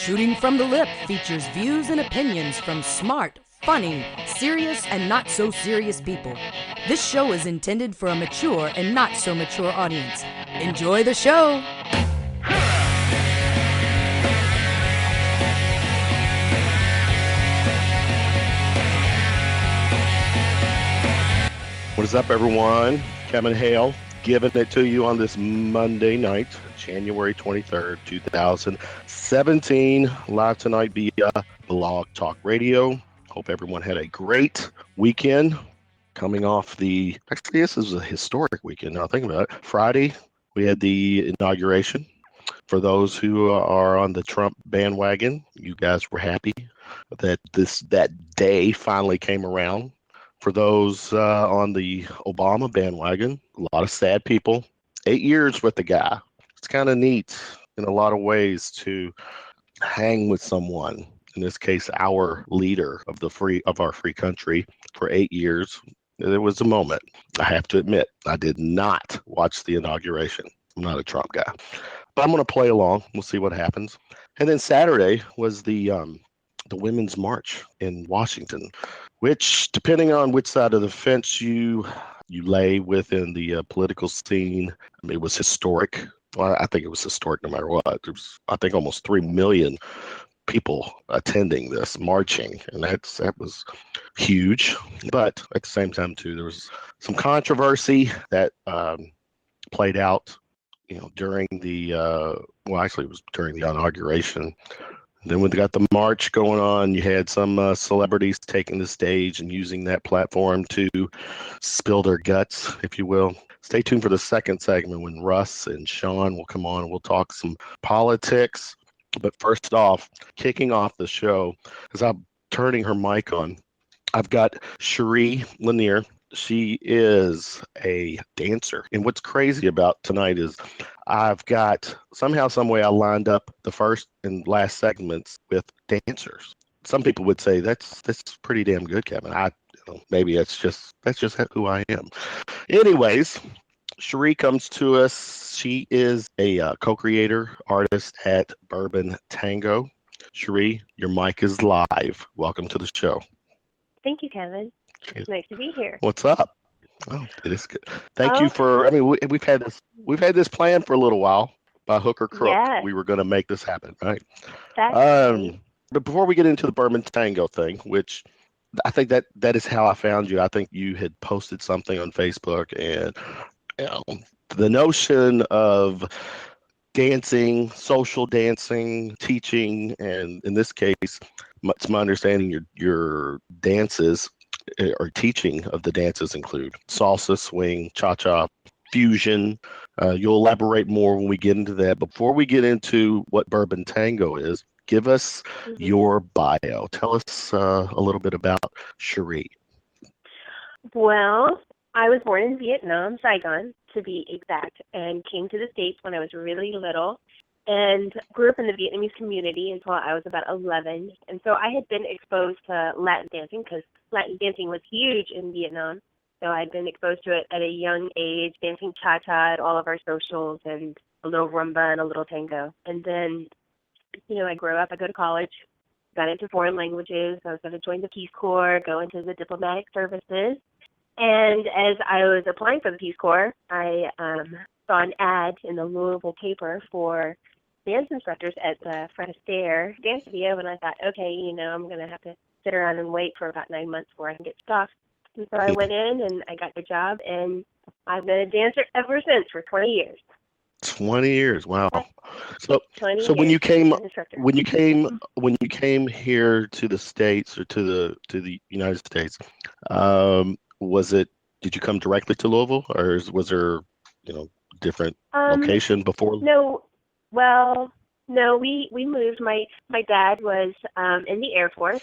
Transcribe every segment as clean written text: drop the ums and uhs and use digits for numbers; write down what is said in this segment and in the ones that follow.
Shooting from the Lip features views and opinions from smart, funny, serious, and not so serious people. This show is intended for a mature and not so mature audience. Enjoy the show! What is up, everyone? Kevin Hale giving it to you on this Monday night, January 23rd, 2017, live tonight via Blog Talk Radio. Hope everyone had a great weekend coming off actually this is a historic weekend now I think about it. Friday, we had the inauguration. For those who are on the Trump bandwagon, you guys were happy that that day finally came around. For those on the Obama bandwagon, a lot of sad people. 8 years with the guy. It's kind of neat in a lot of ways to hang with someone. In this case, our leader of our free country for 8 years. There was a moment. I have to admit, I did not watch the inauguration. I'm not a Trump guy, but I'm going to play along. We'll see what happens. And then Saturday was the Women's March in Washington, which, depending on which side of the fence you lay within the political scene, it was historic. Well, I think it was historic no matter what. There was, I think, almost 3 million people attending this, marching, and that was huge. But at the same time, too, there was some controversy that played out, during actually it was during the inauguration. Then when they got the march going on, you had some celebrities taking the stage and using that platform to spill their guts, if you will. Stay tuned for the second segment when Russ and Sean will come on and we'll talk some politics. But first off, kicking off the show, as I'm turning her mic on, I've got Cherie Lanier. She is a dancer. And what's crazy about tonight is I've got somehow, some way I lined up the first and last segments with dancers. Some people would say that's pretty damn good, Kevin. Maybe that's just who I am. Anyways, Cherie comes to us. She is a co-creator artist at Bourbon Tango. Cherie, your mic is live. Welcome to the show. Thank you, Kevin. It's nice to be here. What's up? Oh, it is good. Thank you for. I mean, we've had this planned for a little while. By hook or crook, yes. We were going to make this happen, right? But before we get into the Bourbon Tango thing, which I think that is how I found you. I think you had posted something on Facebook, and the notion of dancing, social dancing, teaching, and in this case, it's my understanding your dances or teaching of the dances include salsa, swing, cha-cha, fusion. You'll elaborate more when we get into that. Before we get into what Bourbon Tango is, give us your bio. Tell us a little bit about Cherie. Well, I was born in Vietnam, Saigon, to be exact, and came to the States when I was really little. And grew up in the Vietnamese community until I was about 11. And so I had been exposed to Latin dancing because Latin dancing was huge in Vietnam. So I'd been exposed to it at a young age, dancing cha-cha at all of our socials and a little rumba and a little tango. And then, I grew up, I go to college, got into foreign languages. I was going to join the Peace Corps, go into the diplomatic services. And as I was applying for the Peace Corps, I saw an ad in the Louisville paper for dance instructors at the Fred Astaire dance studio, and I thought, okay, I'm going to have to sit around and wait for about 9 months before I can get stuff. And so I went in and I got the job, and I've been a dancer ever since for 20 years. 20 years, wow. So when you came here to the States or to the United States, did you come directly to Louisville, or was there different location before? No. Well, no, we moved. My dad was in the Air Force,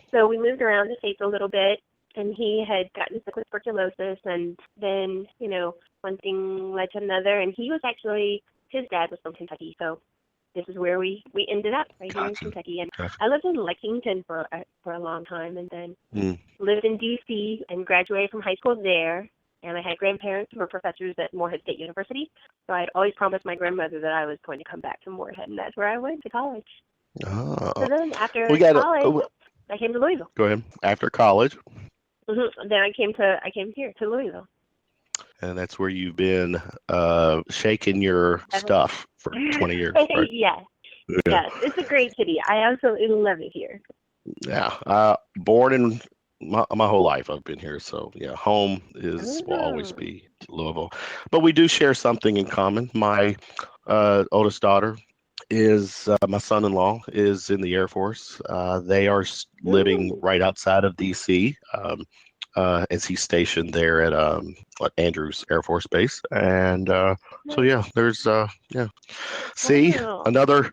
so we moved around the States a little bit, and he had gotten sick with tuberculosis, and then, one thing led to another, and his dad was from Kentucky, so this is where we ended up, right here in Kentucky. And I lived in Lexington for a long time, and then lived in D.C. and graduated from high school there. And I had grandparents who were professors at Morehead State University. So I had always promised my grandmother that I was going to come back to Morehead, and that's where I went to college. Oh. So then after We got college, I came to Louisville. Go ahead. After college. Then I came here to Louisville. And that's where you've been shaking your stuff for 20 years, right? Yes. Yeah. Yes. It's a great city. I absolutely love it here. Yeah. Born in my whole life, I've been here. So, yeah, home will always be Louisville. But we do share something in common. My oldest daughter is my son-in-law is in the Air Force. They are living right outside of D.C. As he's stationed there at Andrews Air Force Base, and so yeah, there's See, another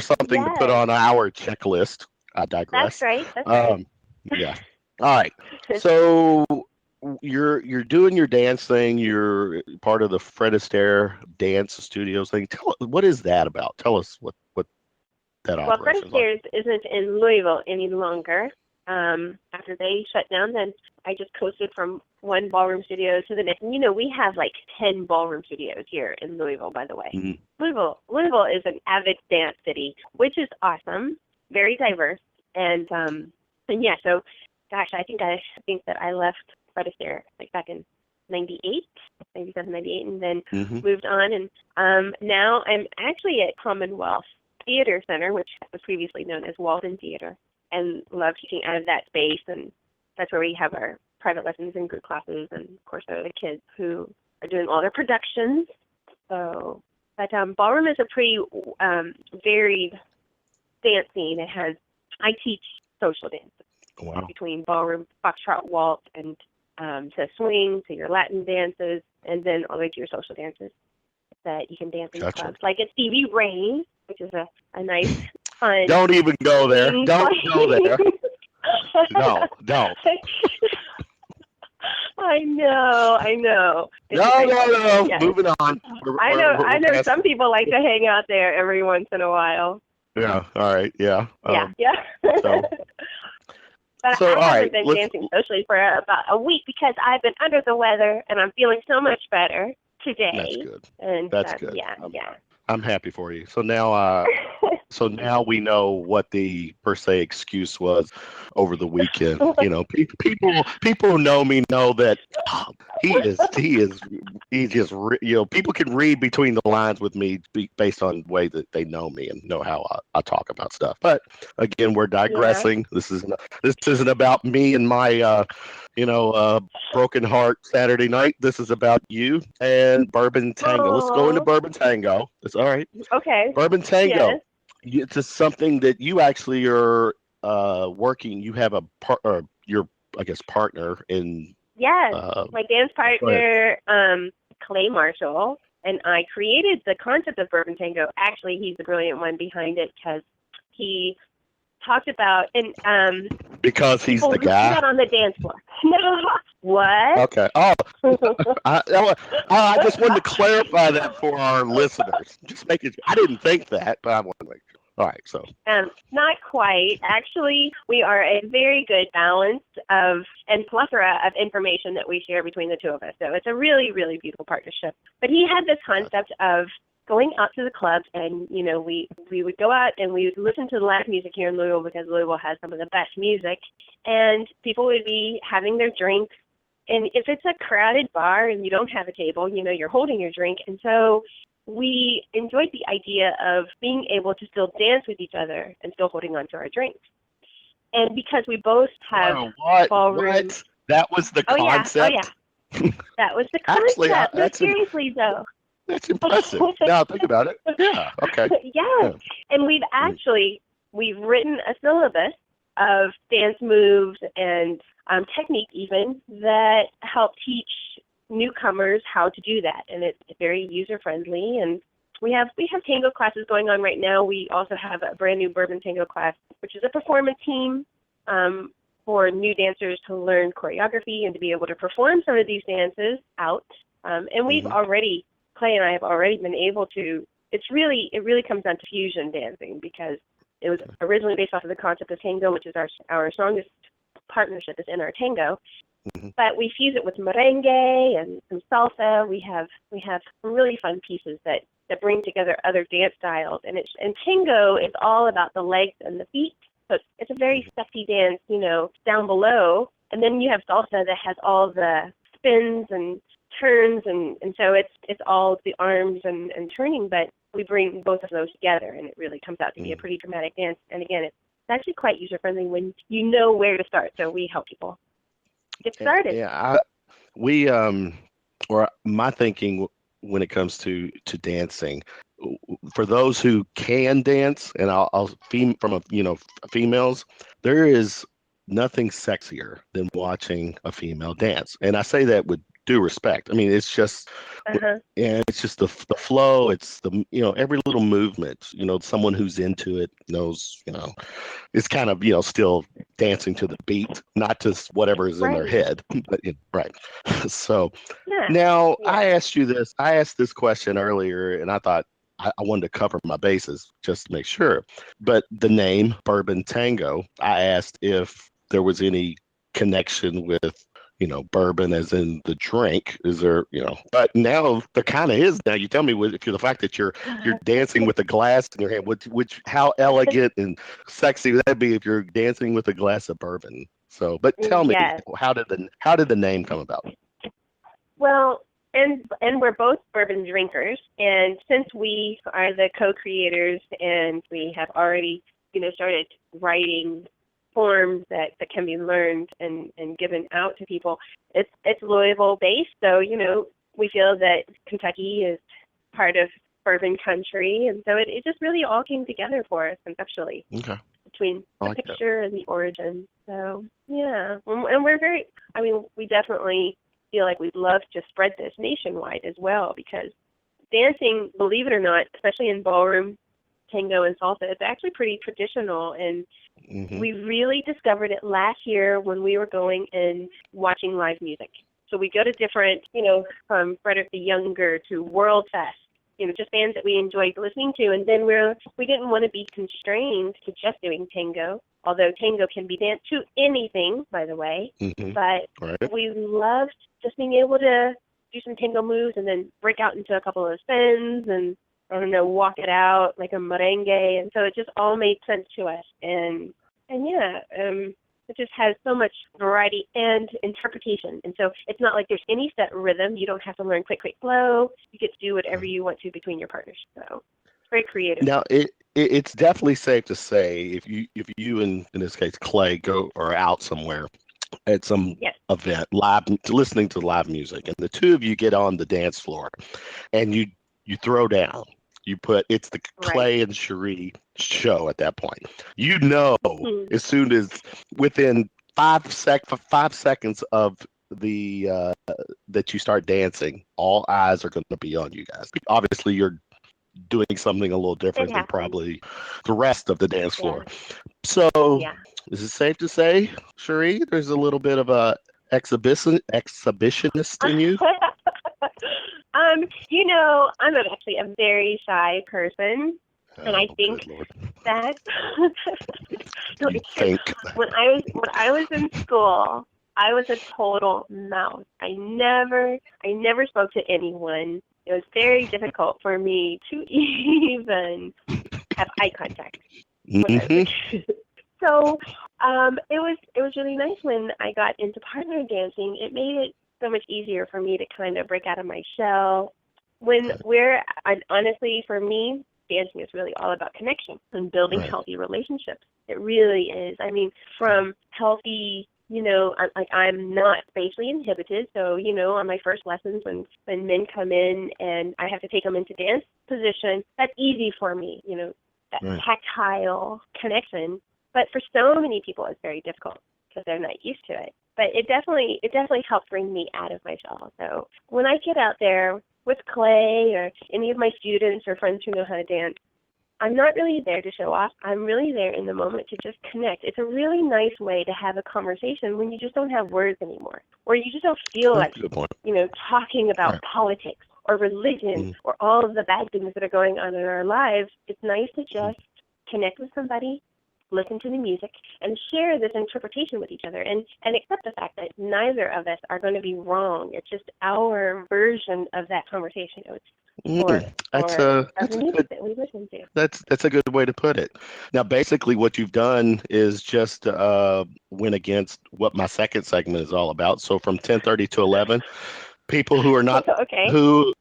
something to put on our checklist. I digress. That's right. That's right. Yeah. All right. So you're doing your dance thing. You're part of the Fred Astaire Dance Studios thing. What is that about? Tell us what that operation is. Well, Fred Astaire isn't in Louisville any longer. After they shut down, then I just coasted from one ballroom studio to the next. And, we have like 10 ballroom studios here in Louisville, by the way. Mm-hmm. Louisville is an avid dance city, which is awesome, very diverse. And yeah, so gosh, I think that I left Fred Astaire like back in 98, 97, 98, and then moved on. And now I'm actually at Commonwealth Theater Center, which was previously known as Walden Theater, and love teaching out of that space. And that's where we have our private lessons and group classes. And, of course, there are the kids who are doing all their productions. So, but ballroom is a pretty varied dance scene. I teach social dance. Wow. Between ballroom, foxtrot, waltz, and to swing, to your Latin dances, and then all the way to your social dances that you can dance in the clubs. Like at Stevie Ray, which is a nice, fun... Don't even go there. Don't go there. No, don't. I know. No. Yes. Moving on. I know some people like to hang out there every once in a while. Yeah, all right, yeah. Yeah. So... But I haven't been dancing socially for about a week because I've been under the weather and I'm feeling so much better today. That's good. And that's good. Yeah. I'm happy for you. So now, now we know what the per se excuse was over the weekend. People who know me know that he just people can read between the lines with me based on the way that they know me and know how I talk about stuff. But again, we're digressing. Yeah. This isn't about me and my broken heart Saturday night. This is about you and Bourbon Tango. Let's go into Bourbon Tango. It's all right. Okay. Bourbon Tango. Yes. It's just something that you actually are working. You have your partner in. Yes, my dance partner, Clay Marshall, and I created the concept of Bourbon Tango. Actually, he's the brilliant one behind it because he talked about because he's the guy not on the dance floor. No, what? Okay. Oh, I just wanted to clarify that for our listeners. Just make it. I didn't think that, but I want to make sure. All right, so. Not quite. Actually, we are a very good balance and plethora of information that we share between the two of us. So it's a really, really beautiful partnership. But he had this concept of going out to the clubs, and we would go out and we would listen to the live music here in Louisville because Louisville has some of the best music, and people would be having their drinks. And if it's a crowded bar and you don't have a table, you're holding your drink, and so we enjoyed the idea of being able to still dance with each other and still holding on to our drinks. And because we both have ballroom... What? That was the concept? Oh, yeah. That was the concept. Actually, seriously, though. That's impressive. Now think about it. Yeah, okay. Yeah. And we've written a syllabus of dance moves and technique even that help teach newcomers how to do that, and it's very user friendly. And we have tango classes going on right now. We also have a brand new Bourbon Tango class, which is a performance team for new dancers to learn choreography and to be able to perform some of these dances out. And we've already, Clay and I have already been able to. It really comes down to fusion dancing because it was originally based off of the concept of tango, which is our strongest partnership is in our tango. But we fuse it with merengue and some salsa. We have some really fun pieces that that bring together other dance styles. And tango is all about the legs and the feet. So it's a very sexy dance, down below. And then you have salsa that has all the spins and turns, and so it's all the arms and turning, but we bring both of those together, and it really comes out to be a pretty dramatic dance. And again, it's actually quite user-friendly when you know where to start, so we help people get started. Yeah, my thinking when it comes to dancing, for those who can dance, and I'll from females, there is nothing sexier than watching a female dance, and I say that with due respect. I mean, it's just, and it's just the flow. It's the every little movement. Someone who's into it knows. It's kind of still dancing to the beat, not just whatever is in their head. But right. So now I asked you this. I asked this question earlier, and I thought I wanted to cover my bases just to make sure. But the name Bourbon Tango, I asked if there was any connection with bourbon as in the drink. Is there, but now there kind of is. Now you tell me, if you're the fact that you're dancing with a glass in your hand, which how elegant and sexy would that be if you're dancing with a glass of bourbon? So, but tell me, how did the name come about? Well, and we're both bourbon drinkers, and since we are the co-creators and we have already, started writing forms that can be learned and given out to people, it's Louisville based, so we feel that Kentucky is part of bourbon country, and so it just really all came together for us conceptually. Okay. Between the picture and the origin. So yeah, and we're we definitely feel like we'd love to spread this nationwide as well, because dancing, believe it or not, especially in ballroom, tango and salsa, it's actually pretty traditional, and we really discovered it last year when we were going and watching live music. So we go to different, from Frederick the Younger to World Fest, just bands that we enjoyed listening to, and then we didn't want to be constrained to just doing tango, although tango can be danced to anything, by the way, but we loved just being able to do some tango moves and then break out into a couple of spins and walk it out like a merengue, and so it just all made sense to us, and it just has so much variety and interpretation, and so it's not like there's any set rhythm. You don't have to learn quick, flow. You get to do whatever you want to between your partners, so it's very creative. Now it's definitely safe to say if you in this case Clay go or out somewhere at some event, listening to live music, and the two of you get on the dance floor and you throw down. It's the Clay and Cherie show at that point. As soon as within 5 seconds of the that you start dancing, all eyes are going to be on you guys. Obviously, you're doing something a little different than probably the rest of the dance floor. So, is it safe to say, Cherie, there's a little bit of a exhibitionist in you? I'm actually a very shy person, and I think that when I was in school, I was a total mouse. I never spoke to anyone. It was very difficult for me to even have eye contact. So it was really nice when I got into partner dancing. It made it so much easier for me to kind of break out of my shell. Honestly, for me, dancing is really all about connection and building healthy relationships. It really is. I mean, from healthy, I'm not spatially inhibited. So, on my first lessons when men come in and I have to take them into dance position, that's easy for me, that tactile connection. But for so many people, it's very difficult because they're not used to it. But it definitely helped bring me out of my shell. So when I get out there with Clay or any of my students or friends who know how to dance, I'm not really there to show off. I'm really there in the moment to just connect. It's a really nice way to have a conversation when you just don't have words anymore, or you just don't feel like, talking about politics or religion or all of the bad things that are going on in our lives. It's nice to just connect with somebody listen to the music, and share this interpretation with each other, and accept the fact that neither of us are going to be wrong. It's just our version of that conversation. That's the music good. that we listen to. That's a good way to put it. Now, basically, what you've done is just went against what my second segment is all about. So from 10:30 to 11, people who are not Okay. who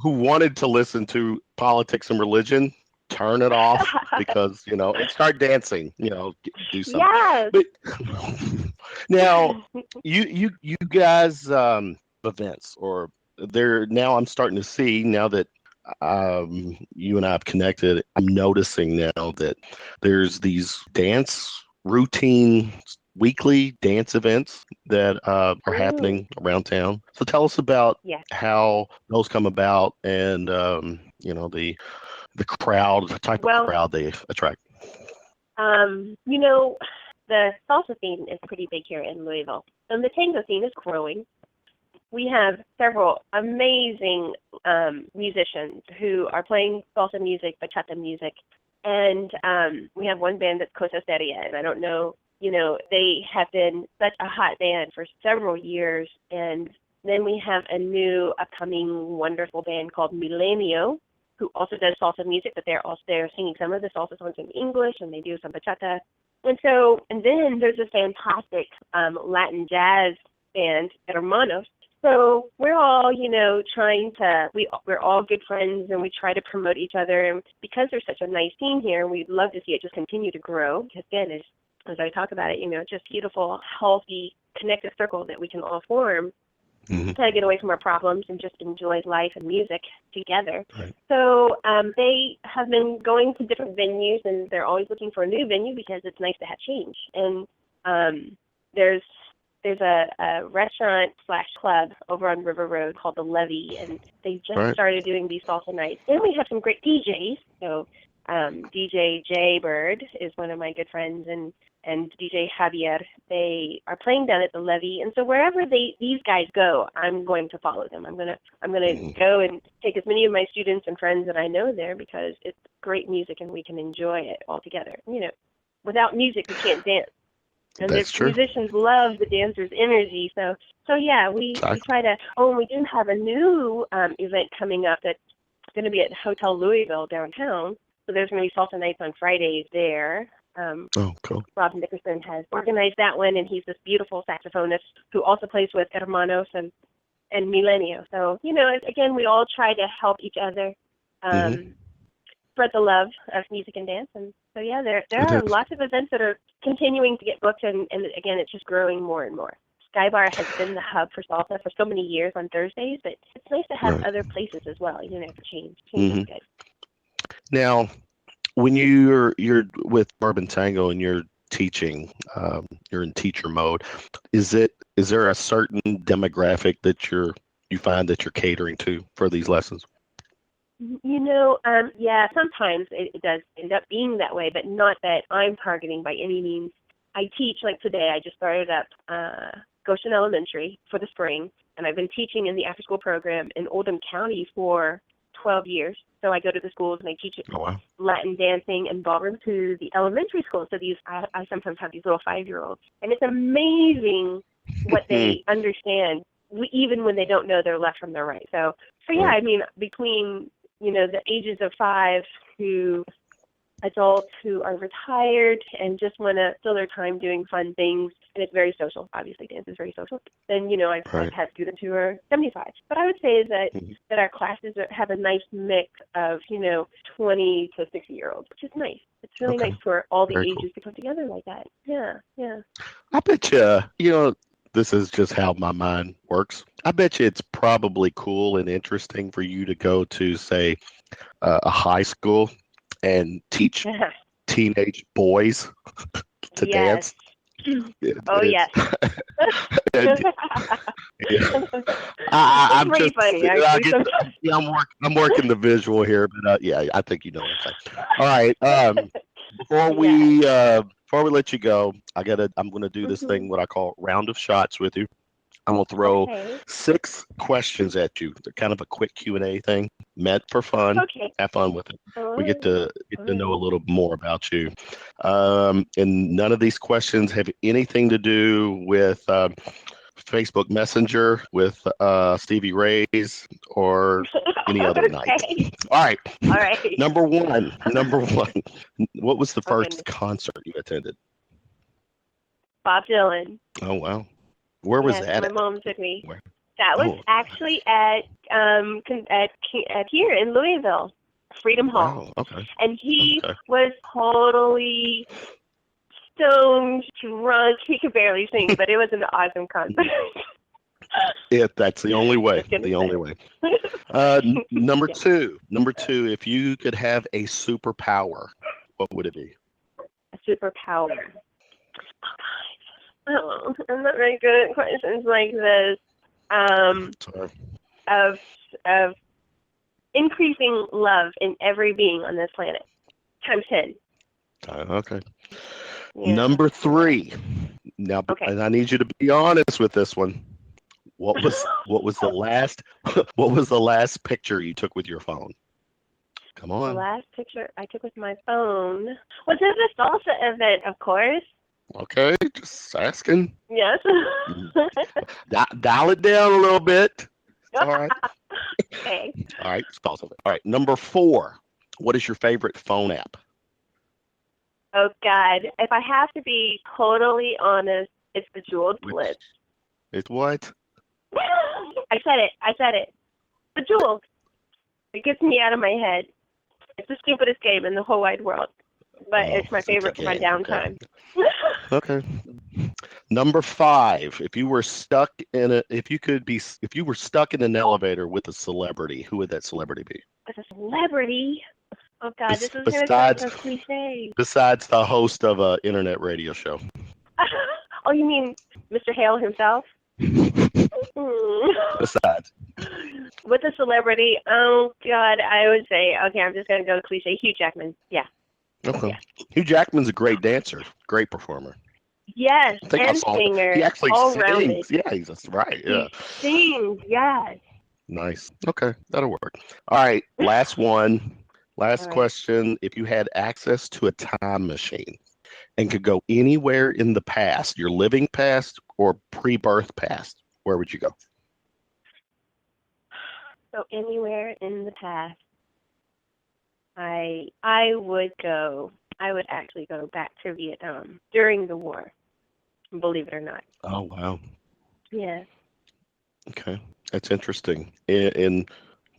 wanted to listen to politics and religion, turn it off because and start dancing. Do something. Yes. But now, you guys events or there now. I'm starting to see now that you and I have connected. I'm noticing now that there's these dance routine weekly dance events that are happening around town. So tell us about how those come about and the crowd, the type of crowd they attract. The salsa scene is pretty big here in Louisville, and the tango scene is growing. We have several amazing musicians who are playing salsa music, bachata music, and we have one band that's Cosa Seria, and I don't know, they have been such a hot band for several years, and then we have a new upcoming wonderful band called Milenio, who also does salsa music, but they're singing some of the salsa songs in English, and they do some bachata. And then there's a fantastic Latin jazz band, Hermanos. So we're all, we're all good friends, and we try to promote each other. And because there's such a nice scene here, we'd love to see it just continue to grow. Because again, as I talk about it, just beautiful, healthy, connected circle that we can all form. Kind of get away from our problems and just enjoy life and music together. Right. So they have been going to different venues, and they're always looking for a new venue because it's nice to have change. And there's a restaurant/club over on River Road called The Levee, and they just started doing these salsa nights. And we have some great DJs. So DJ J Bird is one of my good friends, and DJ Javier. They are playing down at The Levee, and so wherever these guys go, I'm going to follow them. I'm gonna go and take as many of my students and friends that I know there because it's great music and we can enjoy it all together. Without music we can't dance. And the musicians love the dancers' energy. So yeah, we try to. Oh, and we do have a new event coming up that's going to be at Hotel Louisville downtown. So there's going to be salsa nights on Fridays there. Cool. Rob Nickerson has organized that one, and he's this beautiful saxophonist who also plays with Hermanos and Milenio. So, again, we all try to help each other spread the love of music and dance. And so, yeah, there are lots of events that are continuing to get booked, and again, it's just growing more and more. Sky Bar has been the hub for salsa for so many years on Thursdays, but it's nice to have other places as well, for change. Change is good. Now, when you're with Bourbon Tango and you're teaching, you're in teacher mode. Is there a certain demographic that you find that you're catering to for these lessons? Yeah, sometimes it does end up being that way, but not that I'm targeting by any means. I teach, like today, I just started up Goshen Elementary for the spring, and I've been teaching in the after-school program in Oldham County for 12 years. So I go to the schools and I teach Latin dancing and ballroom to the elementary schools. So I sometimes have these little 5-year-olds, and it's amazing what they understand, even when they don't know their left from their right. So yeah, I mean, between the ages of 5 to adults who are retired and just want to fill their time doing fun things, and it's very social. Obviously, dance is very social. Then, I've had students who are 75. But I would say that our classes have a nice mix of, 20 to 60-year-olds, which is nice. It's really nice for all the ages to come together like that. Yeah. I bet you, this is just how my mind works. I bet you it's probably cool and interesting for you to go to, say, a high school and teach teenage boys to dance. Yes. I'm pretty just funny. I'm working the visual here, but I think you know what I'm saying. All right. Before we let you go, I'm gonna do this thing what I call round of shots with you. I'm gonna throw Okay. 6 questions at you. They're kind of a quick Q&A thing, meant for fun. Okay. Have fun with it. All We get right. to know a little more about you. And none of these questions have anything to do with Facebook Messenger, with Stevie Ray's, or any other night. Okay. All right. All right. Number one. What was the Oh, first goodness. concert you attended? Bob Dylan. Oh, wow. Where was Yes, that my at? mom took me. Where? That was Oh, actually at here in Louisville, Freedom Hall, wow. Okay. and he Okay. was totally stoned, drunk. He could barely sing, but it was an awesome concert. That's the only way. Just gonna The say. only way. Number Yeah. two. Number two. If you could have a superpower, what would it be? A superpower. Oh, I'm not very good at questions like this. Sorry. Of increasing love in every being on this planet, times 10. Okay. Yeah. Number 3. Now, Okay. and I need you to be honest with this one. What was the last what was the last picture you took with your phone? Come The on. last picture I took with my phone was at the salsa event, of course. Okay, just asking. Yes. Dial it down a little bit. It's all right. Okay. All right. All right. Number 4. What is your favorite phone app? Oh God, if I have to be totally honest, it's the Jeweled Blitz. It's what? I said it. The Jeweled. It gets me out of my head. It's the stupidest game in the whole wide world, but it's my favorite for my downtime. Okay. Number 5. If you were stuck in an elevator with a celebrity, who would that celebrity be? With a celebrity? Oh God, this is going to sound so cliche. Besides the host of an internet radio show. Oh, you mean Mr. Hale himself? Besides. With a celebrity, oh God, I would say, okay, I'm just going to go cliche. Hugh Jackman. Yeah. Okay. Yeah. Hugh Jackman's a great dancer, great performer. Yes, I think and I saw singer. he actually all sings. rounded. Yeah, he's right. Yeah. He sings, yes. Nice. Okay, that'll work. All right, last one. Last question. If you had access to a time machine and could go anywhere in the past, your living past or pre-birth past, where would you go? So anywhere in the past, I would actually go back to Vietnam during the war, believe it or not. Oh, wow. Yeah. Okay, that's interesting. In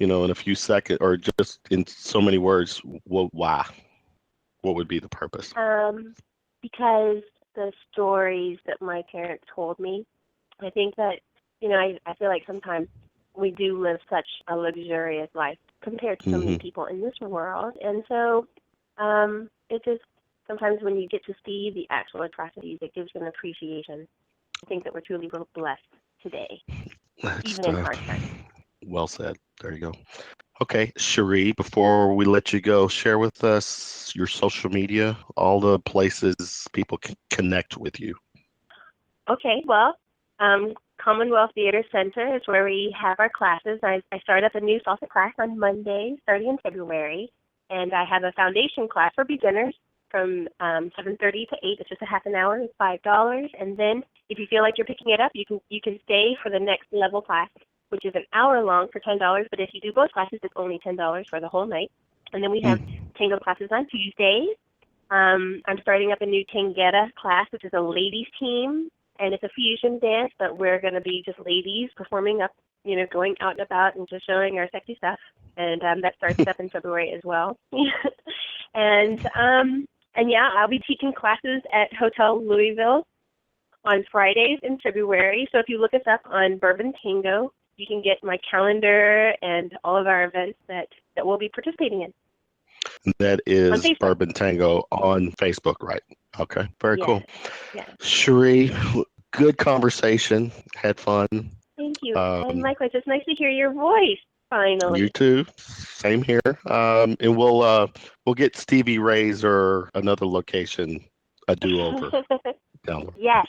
a few seconds, or just in so many words, why? What would be the purpose? Because the stories that my parents told me, I think that, I feel like sometimes we do live such a luxurious life compared to so many people in this world. And so it just, sometimes when you get to see the actual atrocities, it gives you an appreciation. I think that we're truly blessed today, even in hard times. Well said. There you go. Okay, Cherie, before we let you go, share with us your social media, all the places people can connect with you. Okay, well, Commonwealth Theater Center is where we have our classes. I start up a new salsa class on Monday, starting in February, and I have a foundation class for beginners from 7:30 to 8. It's just a half an hour. It's $5, and then if you feel like you're picking it up, you can stay for the next level class, which is an hour long for $10. But if you do both classes, it's only $10 for the whole night. And then we have Tango classes on Tuesdays. I'm starting up a new Tanguera class, which is a ladies team. And it's a fusion dance, but we're going to be just ladies performing up, going out and about and just showing our sexy stuff. And that starts up in February as well. And yeah, I'll be teaching classes at Hotel Louisville on Fridays in February. So if you look us up on Bourbon Tango, you can get my calendar and all of our events that we'll be participating in. That is Bourbon Tango on Facebook, right? Okay, very cool. Yeah. Cherie, good conversation. Had fun. Thank you. And likewise, it's nice to hear your voice finally. You too. Same here. And we'll get Stevie Ray's or another location a do-over. Yes.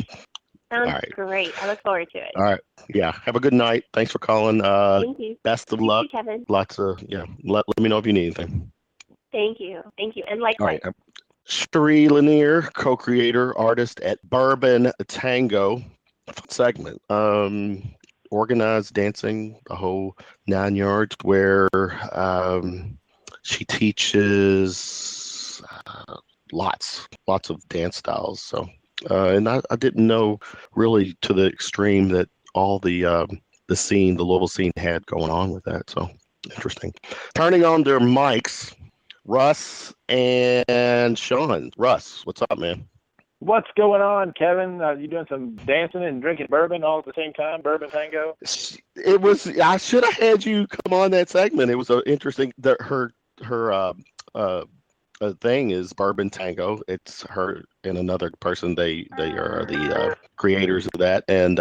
Sounds All right. great. I look forward to it. All right. Yeah. Have a good night. Thanks for calling. Thank you. Best of Thank luck. you, Kevin. Lots of, let me know if you need anything. Thank you. Thank you. And All likewise. right. Cherie Lanier, co-creator, artist at Bourbon Tango segment. Organized dancing, the whole 9 yards, where she teaches lots of dance styles. So, and I didn't know really to the extreme that all the scene, the Louisville scene, had going on with that. So interesting. Turning on their mics, Russ and Sean. Russ, what's up, man? What's going on, Kevin? You doing some dancing and drinking bourbon all at the same time? Bourbon Tango? It was. I should have had you come on that segment. It was interesting. Her thing is Bourbon Tango. It's her and another person. They are the creators of that, and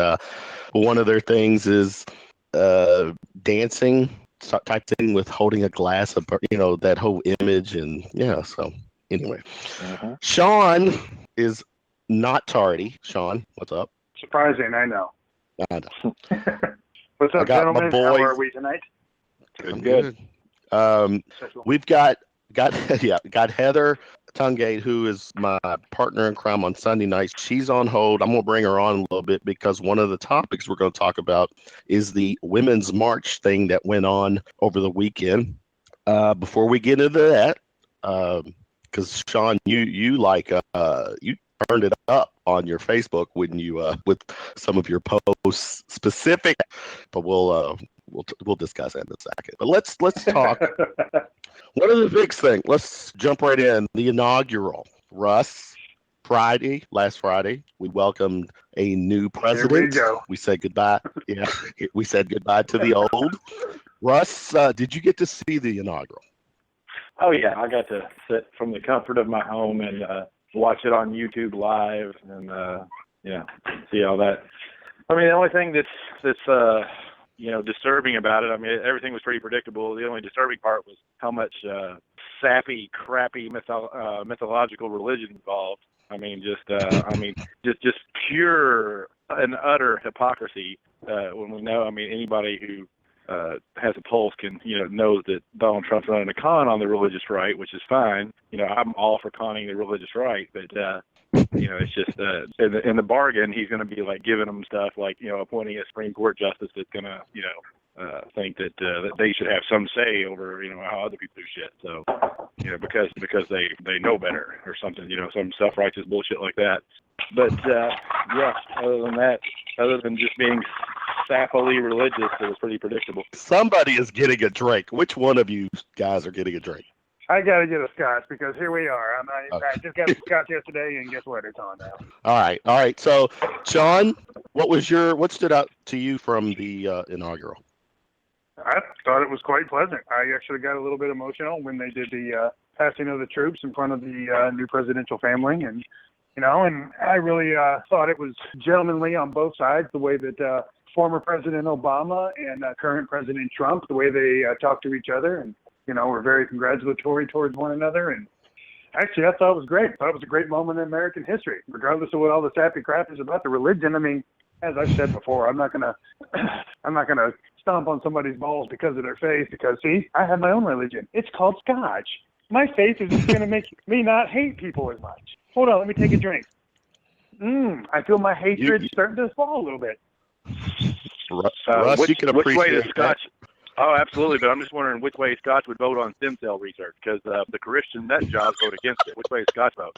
one of their things is dancing type thing with holding a glass of, that whole image, and so anyway, Sean is not tardy. Sean, what's up? Surprising, I know. I know. What's up, I got gentlemen? my boys. How are we tonight? Good. We've got Heather Tungate, who is my partner in crime on Sunday nights. She's on hold. I'm gonna bring her on a little bit because one of the topics we're gonna talk about is the Women's March thing that went on over the weekend. Before we get into that, because Sean, you turned it up on your Facebook when you with some of your posts specific, but we'll discuss that in a second. But let's talk. One of the big things. Let's jump right in. The inaugural. Russ, last Friday, we welcomed a new president. Here we go. We said goodbye. Yeah, we said goodbye to the old. Russ, did you get to see the inaugural? Oh, yeah. I got to sit from the comfort of my home and watch it on YouTube live and, see all that. I mean, the only thing that's disturbing about it, I mean, everything was pretty predictable. The only disturbing part was how much sappy, crappy mythological religion involved. I mean, just pure and utter hypocrisy. When we know, I mean, anybody who has a pulse can, knows that Donald Trump's running a con on the religious right, which is fine. I'm all for conning the religious right, but it's just in the bargain, he's going to be like giving them stuff like, appointing a Supreme Court justice that's going to, think that they should have some say over, how other people do shit. So, because they know better or something, some self-righteous bullshit like that. But other than that, other than just being sappily religious, it was pretty predictable. Somebody is getting a drink. Which one of you guys are getting a drink? I got to get a scotch because here we are. I just got a scotch yesterday, and guess what? It's on now. All right. So, Sean, what stood out to you from the inaugural? I thought it was quite pleasant. I actually got a little bit emotional when they did the passing of the troops in front of the new presidential family, and and I really thought it was gentlemanly on both sides, the way that former President Obama and current President Trump, the way they talk to each other, and were very congratulatory towards one another. And actually, I thought it was great. I thought it was a great moment in American history, regardless of what all the sappy crap is about the religion. I mean, as I've said before, I'm not gonna stomp on somebody's balls because of their faith. Because see, I have my own religion. It's called Scotch. My faith is just gonna make me not hate people as much. Hold on, let me take a drink. I feel my hatred starting to fall a little bit. Russ, you can appreciate which way does Scotch? Oh, absolutely. But I'm just wondering which way Scotch would vote on stem cell research, because the Christian nut jobs vote against it. Which way does Scotch vote?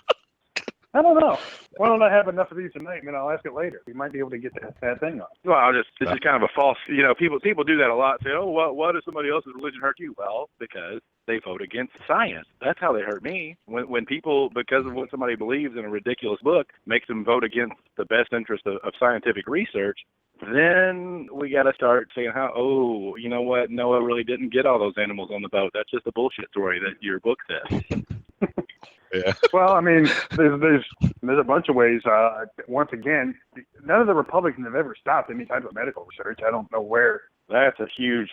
I don't know. Why don't I have enough of these tonight, and then I'll ask it later. We might be able to get that thing on. Well, this is kind of a false, people do that a lot. Say, oh, well, why does somebody else's religion hurt you? Well, because they vote against science. That's how they hurt me. When people, because of what somebody believes in a ridiculous book, makes them vote against the best interest of scientific research, then we got to start saying you know what? Noah really didn't get all those animals on the boat. That's just a bullshit story that your book says. Yeah. Well, I mean, there's a bunch of ways. Once again, none of the Republicans have ever stopped any type of medical research. I don't know where. That's a huge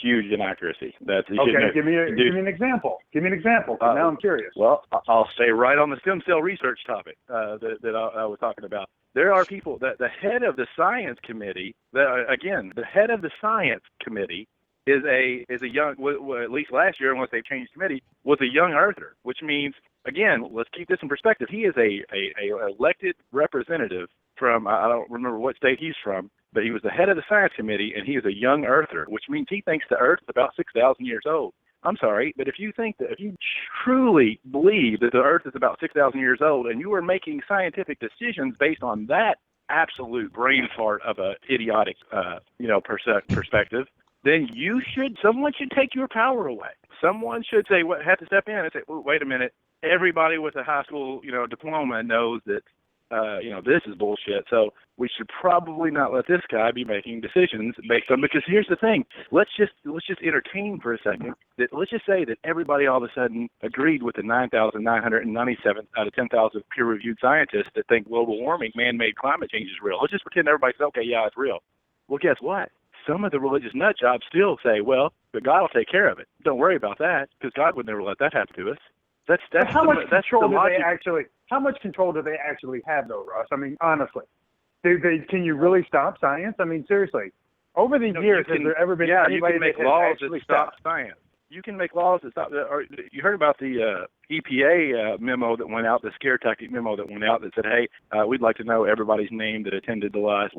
inaccuracy. Okay, give me an example. Give me an example. Now I'm curious. Well, I'll stay right on the stem cell research topic that I was talking about. There are people that the head of the science committee, the head of the science committee is a young, well, at least last year, unless they've changed committee, was a young earther, which means, again, let's keep this in perspective. He is a elected representative from, I don't remember what state he's from, but he was the head of the science committee, and he is a young earther, which means he thinks the Earth is about 6,000 years old. I'm sorry, but if you truly believe that the Earth is about 6,000 years old, and you are making scientific decisions based on that absolute brain fart of a idiotic, perspective, then someone should take your power away. Someone should have to step in and say, well, wait a minute, everybody with a high school, diploma knows that, this is bullshit. So we should probably not let this guy be making decisions based on, because here's the thing. Let's just entertain for a second that let's just say that everybody all of a sudden agreed with the 9,997 out of 10,000 peer-reviewed scientists that think global warming, man-made climate change is real. Let's just pretend everybody says, okay, yeah, it's real. Well, guess what? Some of the religious nut jobs still say, well, but God will take care of it. Don't worry about that, because God would never let that happen to us. How much control do they actually have, though, Russ? I mean, honestly, can you really stop science? I mean, seriously, over the years, has there ever been anybody you can make laws that stop science? You can make laws that stop. You heard about the EPA memo that went out, the scare tactic memo that went out that said, hey, we'd like to know everybody's name that attended the last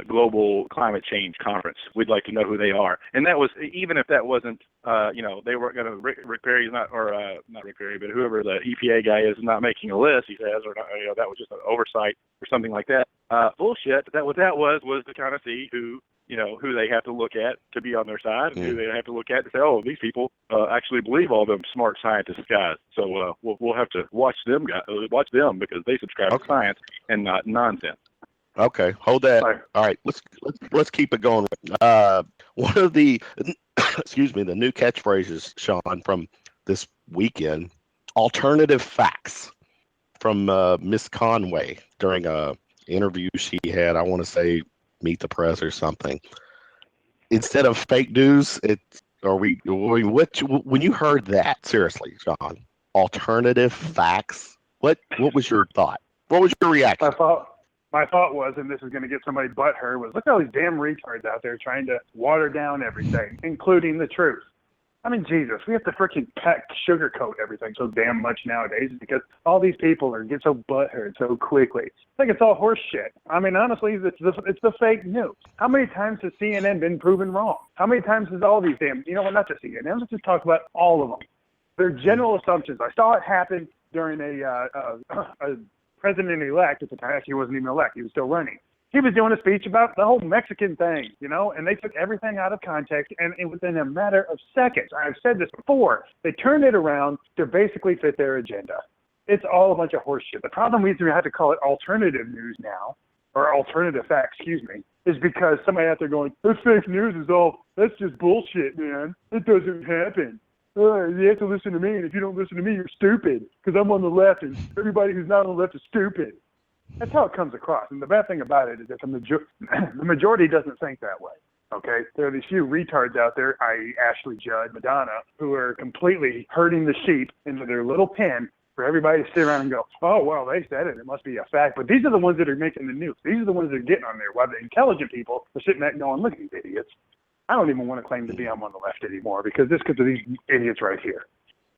global climate change conference. We'd like to know who they are. And that was, even if that wasn't, they weren't going to, Rick Perry's not Rick Perry, but whoever the EPA guy is not making a list, he says, or not, that was just an oversight or something like that. Bullshit. What that was to kind of see who they have to look at to be on their side, and who they have to look at to say, oh, these people actually believe all them smart scientists guys. So we'll have to watch them because they subscribe to science and not nonsense. Okay, hold that. All right, let's keep it going. One of the the new catchphrases, Sean, from this weekend, alternative facts, from Miss Conway during a interview she had. I want to say Meet the Press or something. Instead of fake news, when you heard that, seriously, Sean, alternative facts, what was your thought? What was your reaction? My thought was, and this is going to get somebody butthurt, was look at all these damn retards out there trying to water down everything, including the truth. I mean, Jesus, we have to freaking sugarcoat everything so damn much nowadays because all these people get so butthurt so quickly. It's like it's all horse shit. I mean, honestly, it's the fake news. How many times has CNN been proven wrong? How many times has all these damn, not just CNN, let's just talk about all of them. They're general assumptions. I saw it happen during a president-elect at the time. Actually, he wasn't even elect. He was still running. He was doing a speech about the whole Mexican thing, and they took everything out of context, and within a matter of seconds, I've said this before, they turned it around to basically fit their agenda. It's all a bunch of horse shit. The problem we have to call it alternative news now, or alternative facts, is because somebody out there going, this fake news that's just bullshit, man. It doesn't happen. You have to listen to me, and if you don't listen to me, you're stupid, because I'm on the left, and everybody who's not on the left is stupid. That's how it comes across. And the bad thing about it is that the majority doesn't think that way. Okay? There are these few retards out there, i.e. Ashley Judd, Madonna, who are completely herding the sheep into their little pen for everybody to sit around and go, oh, well, they said it. It must be a fact. But these are the ones that are making the news. These are the ones that are getting on there, while the intelligent people are sitting back going, look at these idiots. I don't even want to claim to be on the left anymore because this comes to these idiots right here.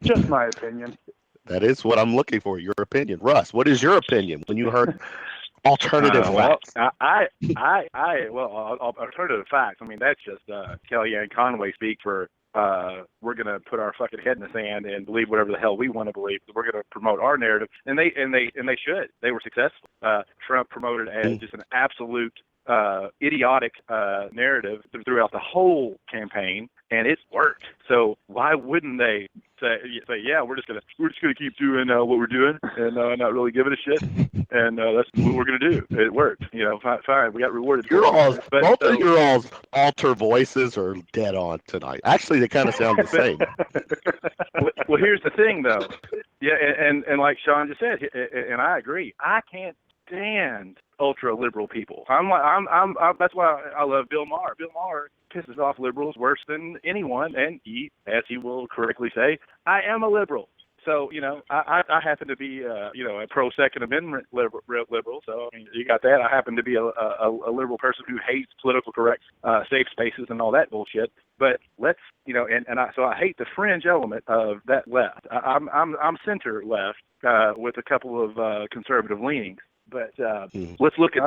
Just my opinion. That is what I'm looking for, your opinion. Russ, what is your opinion when you heard alternative facts? Alternative facts, I mean, that's just Kellyanne Conway speak for we're going to put our fucking head in the sand and believe whatever the hell we want to believe. We're going to promote our narrative. And they should. They were successful. Trump promoted as just an absolute idiotic narrative throughout the whole campaign, and it's worked. So why wouldn't they say yeah, we're just gonna keep doing what we're doing and not really giving a shit, and that's what we're gonna do. It worked. Fine. We got rewarded. Both of your all's alter voices are dead on tonight. Actually, they kind of sound the same. Well, here's the thing, though. Yeah, and like Sean just said, and I agree. I can't stand ultra liberal people. That's why I love Bill Maher. Bill Maher pisses off liberals worse than anyone, and he, as he will correctly say, I am a liberal. So, I happen to be, a pro-Second Amendment liberal. So, I mean, you got that. I happen to be a liberal person who hates political correct safe spaces and all that bullshit. But let's, so I hate the fringe element of that left. I'm center left with a couple of conservative leanings. But let's look at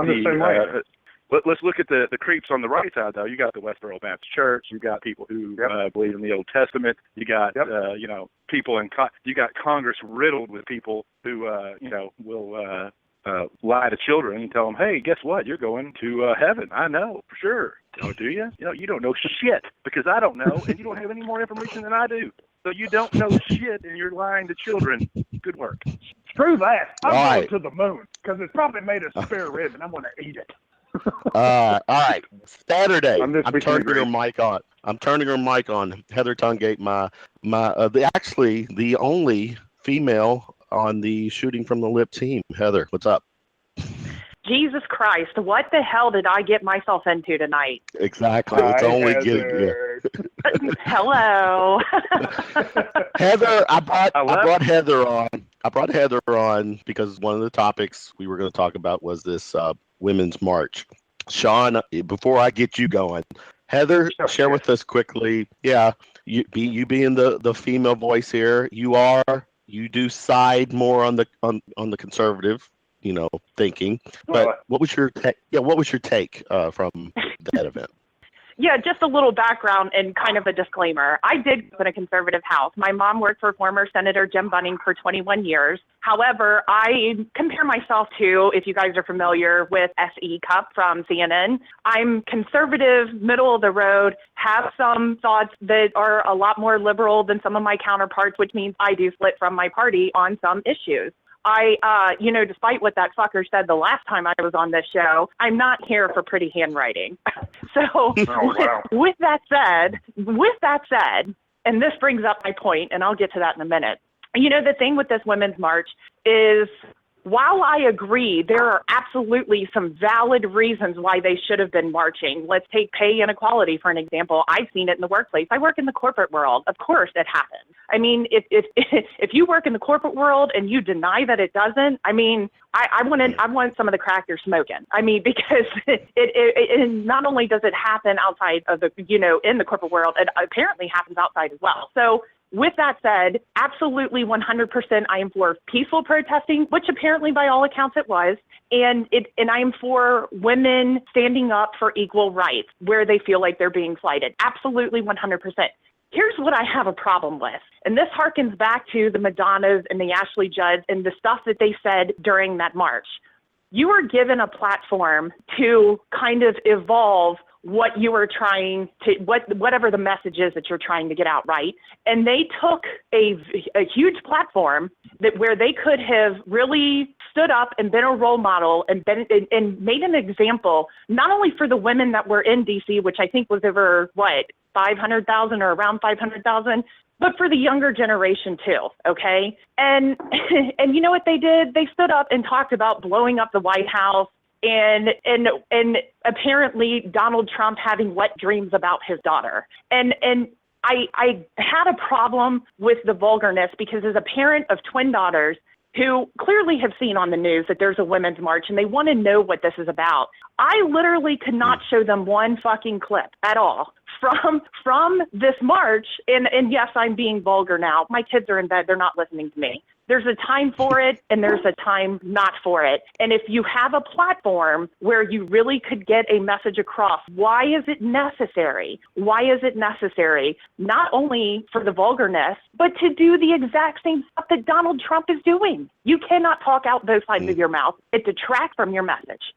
let's look at the creeps on the right side, though. You got the Westboro Baptist Church. You got people who believe in the Old Testament. You got, people you got Congress riddled with people who, will lie to children and tell them, hey, guess what? You're going to heaven. I know, for sure. Oh, do you? You don't know shit because I don't know, and you don't have any more information than I do. So you don't know shit, and you're lying to children. Good work. Screw that. I'm All going right. to the moon because it's probably made of spare rib, and I'm going to eat it. All right. Saturday. I'm turning her mic on. I'm turning her mic on. Heather Tungate, the only female on the Shooting from the Lip team. Heather, what's up? Jesus Christ, what the hell did I get myself into tonight? Exactly. It's only getting. Hello. Heather, I brought Heather on. I brought Heather on because one of the topics we were going to talk about was this Women's March. Sean, before I get you going, Heather, share with us quickly. Yeah, you being the female voice here, you do side more on the conservative, thinking. But what was your take from that event? Yeah, just a little background and kind of a disclaimer. I did grow up in a conservative house. My mom worked for former Senator Jim Bunning for 21 years. However, I compare myself to, if you guys are familiar with S.E. Cupp from CNN, I'm conservative, middle of the road, have some thoughts that are a lot more liberal than some of my counterparts, which means I do split from my party on some issues. Despite what that fucker said the last time I was on this show, I'm not here for pretty handwriting. So with that said, and this brings up my point, and I'll get to that in a minute. The thing with this Women's March is, while I agree there are absolutely some valid reasons why they should have been marching. Let's take pay inequality for an example. I've seen it in the workplace. I work in the corporate world. Of course it happens. I mean, if you work in the corporate world and you deny that it doesn't, I mean, I want some of the crack you're smoking. I mean, because it not only does it happen outside of the, in the corporate world, it apparently happens outside as well. So with that said, absolutely 100% I am for peaceful protesting, which apparently by all accounts it was, and I am for women standing up for equal rights where they feel like they're being slighted. Absolutely 100%. Here's what I have a problem with, and this harkens back to the Madonnas and the Ashley Judds and the stuff that they said during that march. You were given a platform to kind of evolve what you were trying to, whatever the message is that you're trying to get out, right? And they took a huge platform where they could have really stood up and been a role model and made an example, not only for the women that were in DC, which I think was over 500,000 or around 500,000, but for the younger generation too, okay? And you know what they did? They stood up and talked about blowing up the White House, and apparently Donald Trump having wet dreams about his daughter. And I had a problem with the vulgarness because as a parent of twin daughters who clearly have seen on the news that there's a women's march and they want to know what this is about, I literally could not show them one fucking clip at all from this march. And yes, I'm being vulgar now. My kids are in bed. They're not listening to me. There's a time for it and there's a time not for it. And if you have a platform where you really could get a message across, why is it necessary? Why is it necessary? Not only for the vulgarness, but to do the exact same stuff that Donald Trump is doing. You cannot talk out both sides of your mouth. It detracts from your message.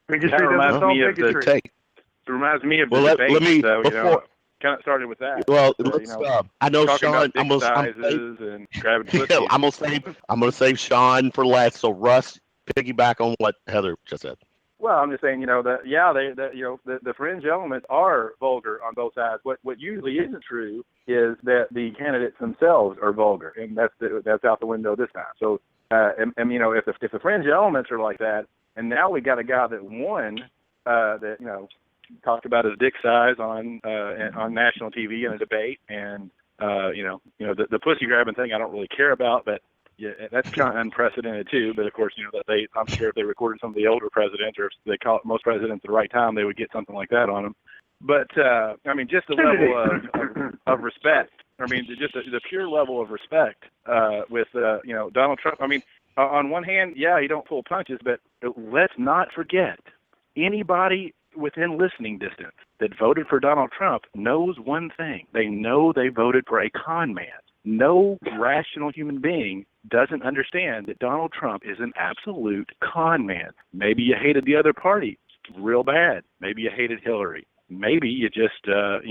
That reminds me of the take. It reminds me of the debate. Let me, kind of started with that. Well, I know Sean. I'm gonna save Sean for last. So Russ, piggyback on what Heather just said. Well, I'm just saying, the fringe elements are vulgar on both sides. What usually isn't true is that the candidates themselves are vulgar, and that's out the window this time. So, if the fringe elements are like that, and now we got a guy that won, talked about his dick size on national TV in a debate, and The pussy grabbing thing I don't really care about, but yeah, that's kind of unprecedented too. But of course, I'm sure if they recorded some of the older presidents, or if they caught most presidents at the right time, they would get something like that on them. But just the level of respect. Just the pure level of respect with Donald Trump. On one hand, yeah, he don't pull punches, but let's not forget, anybody within listening distance that voted for Donald Trump knows one thing. They know they voted for a con man. No rational human being doesn't understand that Donald Trump is an absolute con man. Maybe you hated the other party real bad. Maybe you hated Hillary. Maybe you just, maybe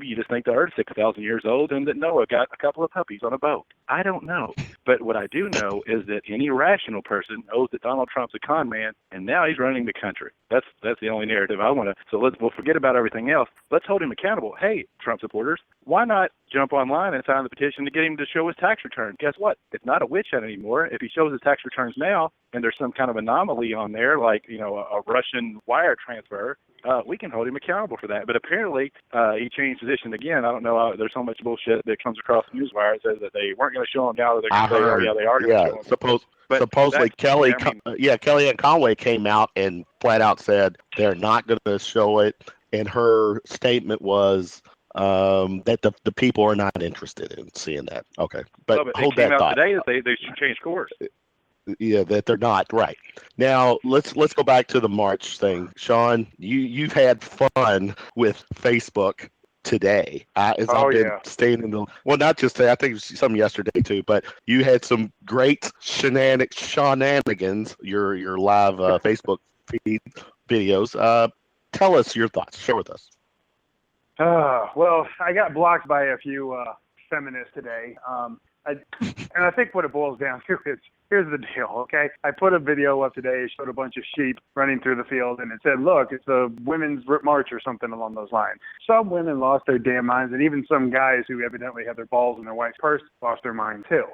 you just think the Earth's 6,000 years old and that Noah got a couple of puppies on a boat. I don't know. But what I do know is that any rational person knows that Donald Trump's a con man, and now he's running the country. That's the only narrative I want to. So we'll forget about everything else. Let's hold him accountable. Hey, Trump supporters, why not jump online and sign the petition to get him to show his tax return? Guess what? It's not a witch hunt anymore. If he shows his tax returns now, and there's some kind of anomaly on there, like a Russian wire transfer, we can hold him accountable for that. But apparently, he changed position again. I don't know. There's so much bullshit that comes across the newswire. It says that they weren't going to show him now. That they're going to say, they are going to show him. Supposedly Kellyanne Conway came out and flat out said they're not going to show it, and her statement was that the people are not interested in seeing that. Okay, but hold that thought. Today that they should change course. Yeah, that they're not right. Now let's go back to the March thing. Sean, you've had fun with Facebook today. I've been staying in the not just today, I think it was some yesterday too, but you had some great shenanigans, your live Facebook feed videos. Tell us your thoughts. Share with us. Well, I got blocked by a few feminists today. I think what it boils down to is, here's the deal, okay? I put a video up today, showed a bunch of sheep running through the field, and it said, look, it's a women's march or something along those lines. Some women lost their damn minds, and even some guys who evidently had their balls in their wife's purse lost their minds too.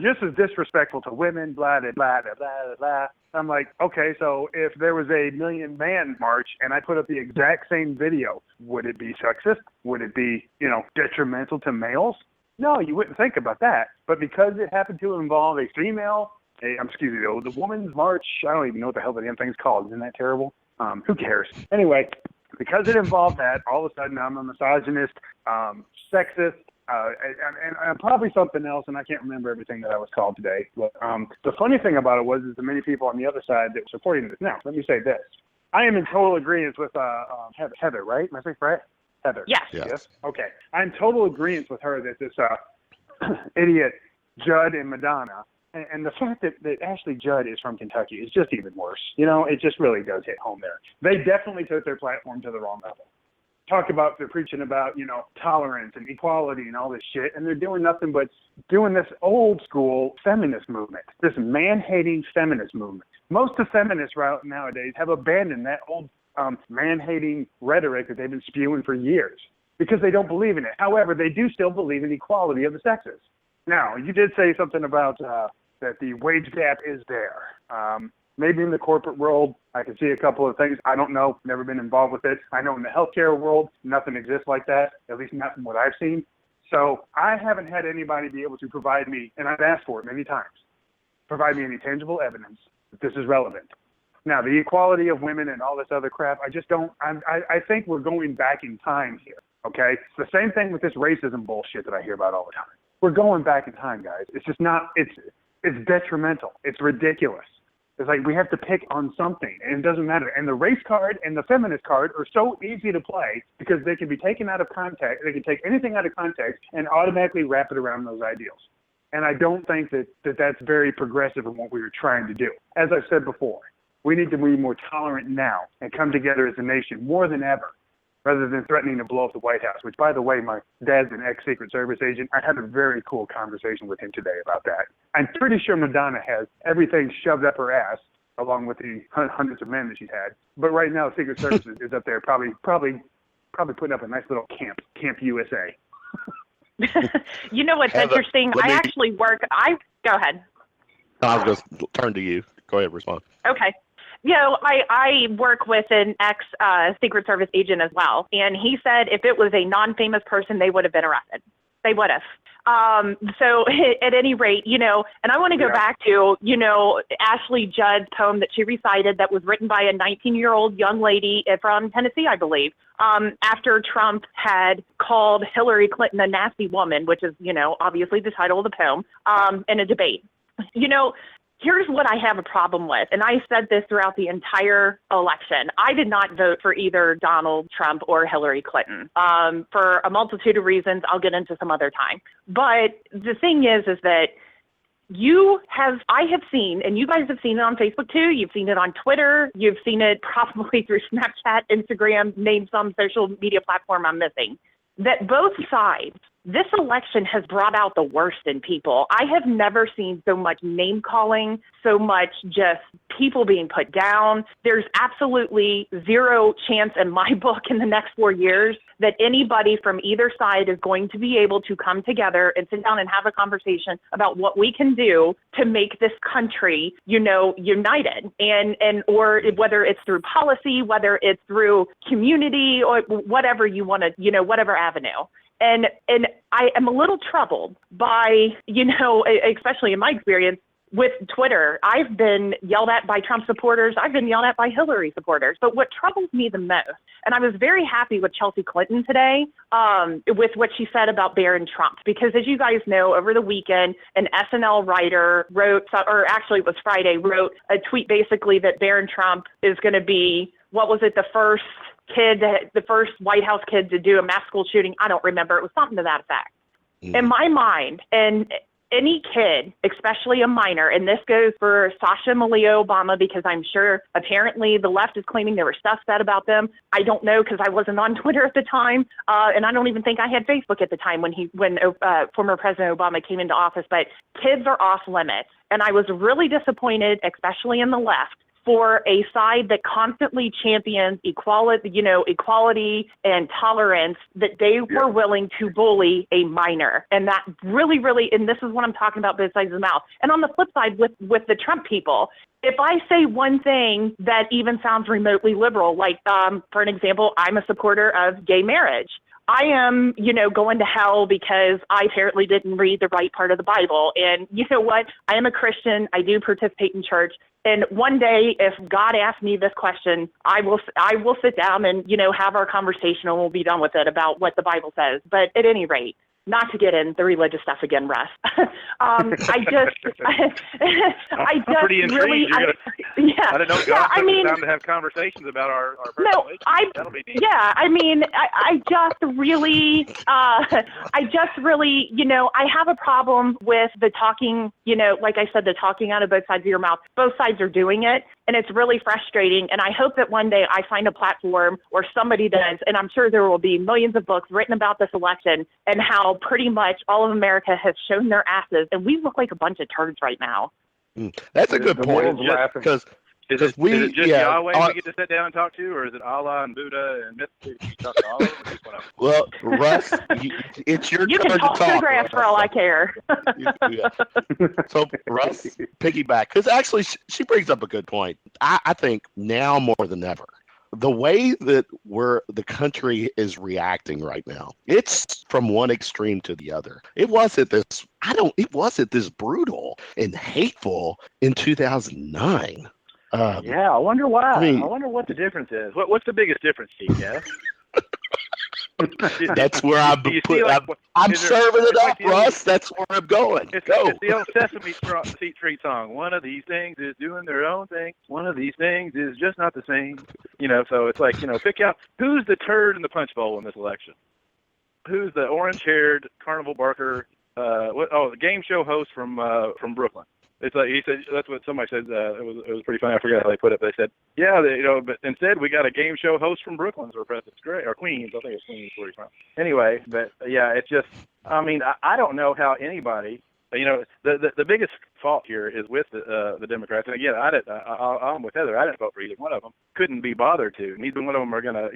Just as disrespectful to women, blah, blah, blah, blah, blah, blah. I'm like, okay, so if there was a Million Man March and I put up the exact same video, would it be sexist? Would it be, detrimental to males? No, you wouldn't think about that. But because it happened to involve a female, the woman's march, I don't even know what the hell the damn thing's called. Isn't that terrible? Who cares? Anyway, because it involved that, all of a sudden I'm a misogynist, sexist, and probably something else, and I can't remember everything that I was called today. But the funny thing about it was the many people on the other side that were supporting this. Now, let me say this. I am in total agreement with Heather, right? Am I saying right? Heather. Yes. Okay. I'm in total agreement with her that this idiot Judd and Madonna, and the fact that Ashley Judd is from Kentucky is just even worse. It just really does hit home there. They definitely took their platform to the wrong level. They're preaching about, tolerance and equality and all this shit, and they're doing nothing but doing this old school feminist movement, this man-hating feminist movement. Most of feminists nowadays have abandoned that old man-hating rhetoric that they've been spewing for years because they don't believe in it. However, they do still believe in equality of the sexes. Now, you did say something about that the wage gap is there. Maybe in the corporate world, I can see a couple of things. I don't know. Never been involved with it. I know in the healthcare world, nothing exists like that, at least not from what I've seen. So I haven't had anybody be able to provide me, and I've asked for it many times, provide me any tangible evidence that this is relevant. Now, the equality of women and all this other crap, I just don't, I think we're going back in time here, okay? It's the same thing with this racism bullshit that I hear about all the time. We're going back in time, guys. It's just not, it's detrimental. It's ridiculous. It's like we have to pick on something, and it doesn't matter. And the race card and the feminist card are so easy to play because they can be taken out of context. They can take anything out of context and automatically wrap it around those ideals. And I don't think that that's very progressive in what we were trying to do. As I said before, we need to be more tolerant now and come together as a nation more than ever, rather than threatening to blow up the White House, which, by the way, my dad's an ex-Secret Service agent. I had a very cool conversation with him today about that. I'm pretty sure Madonna has everything shoved up her ass, along with the hundreds of men that she's had. But right now, Secret Service is up there probably putting up a nice little Camp USA. You know what's interesting? Go ahead. I was going to turn to you. Go ahead, respond. Okay. I work with an ex-Secret Service agent as well, and he said if it was a non-famous person, they would have been arrested. They would have. So at any rate, and I want to go back to, Ashley Judd's poem that she recited that was written by a 19-year-old young lady from Tennessee, I believe, after Trump had called Hillary Clinton a nasty woman, which is, obviously the title of the poem, in a debate. Here's what I have a problem with, and I said this throughout the entire election. I did not vote for either Donald Trump or Hillary Clinton for a multitude of reasons I'll get into some other time. But the thing is that I have seen, and you guys have seen it on Facebook too, you've seen it on Twitter, you've seen it probably through Snapchat, Instagram, name some social media platform I'm missing, that both sides, this election has brought out the worst in people. I have never seen so much name calling, so much just people being put down. There's absolutely zero chance in my book in the next 4 years that anybody from either side is going to be able to come together and sit down and have a conversation about what we can do to make this country, united. And or whether it's through policy, whether it's through community or whatever you want to, whatever avenue. And I am a little troubled by, especially in my experience with Twitter, I've been yelled at by Trump supporters. I've been yelled at by Hillary supporters. But what troubles me the most, and I was very happy with Chelsea Clinton today with what she said about Barron Trump, because as you guys know, over the weekend, an SNL writer wrote a tweet basically that Barron Trump is going to be, the first White House kid to do a mass school shooting. I don't remember. It was something to that effect. In my mind, and any kid, especially a minor, and this goes for Sasha Malia Obama, because I'm sure apparently the left is claiming there was stuff said about them. I don't know, because I wasn't on Twitter at the time, and I don't even think I had Facebook at the time when former President Obama came into office. But kids are off limits, and I was really disappointed, especially in the left, for a side that constantly champions equality and tolerance, that they were willing to bully a minor. And that really, really, and this is what I'm talking about, both sides of the mouth. And on the flip side, with the Trump people, if I say one thing that even sounds remotely liberal, like, for an example, I'm a supporter of gay marriage. I am, going to hell because I apparently didn't read the right part of the Bible. And you know what? I am a Christian. I do participate in church. And one day, if God asks me this question, I will sit down and, have our conversation, and we'll be done with it about what the Bible says. But at any rate, not to get in the religious stuff again, Russ. I'm pretty intrigued. I don't know. God took the time to have conversations about our personal issues. That'll be neat. Yeah, I just really, I have a problem with the talking, like I said, the talking out of both sides of your mouth. Both sides are doing it, and it's really frustrating. And I hope that one day I find a platform, or somebody does, and I'm sure there will be millions of books written about this election and how pretty much all of America has shown their asses, and we look like a bunch of turds right now. That's a good point, because is it just Yahweh we get to sit down and talk to, or is it Allah and Buddha and Mystery? You talk to all of them? Well, Russ, it's your turn to talk. You can talk to the grass for all I care. So, Russ, piggyback, because actually she brings up a good point. I think now more than ever, the way that the country is reacting right now, it's from one extreme to the other. It wasn't this brutal and hateful in 2009. I wonder why. I wonder what the difference is. What's the biggest difference, Steve? Yeah. That's where I'm serving it up, Russ. That's where I'm going. It's the old Sesame Street song. One of these things is doing their own thing. One of these things is just not the same. So it's like, pick out who's the turd in the punch bowl in this election. Who's the orange-haired carnival barker? The game show host from Brooklyn. It's like he said. That's what somebody said. It was pretty funny. I forgot how they put it. They said, but instead we got a game show host from Brooklyn or Queens. I think it's Queens where he's from. Anyway, but yeah, it's just. I don't know how anybody. The biggest fault here is with the Democrats. And again, I'm with Heather. I didn't vote for either one of them. Couldn't be bothered to. Neither one of them are going to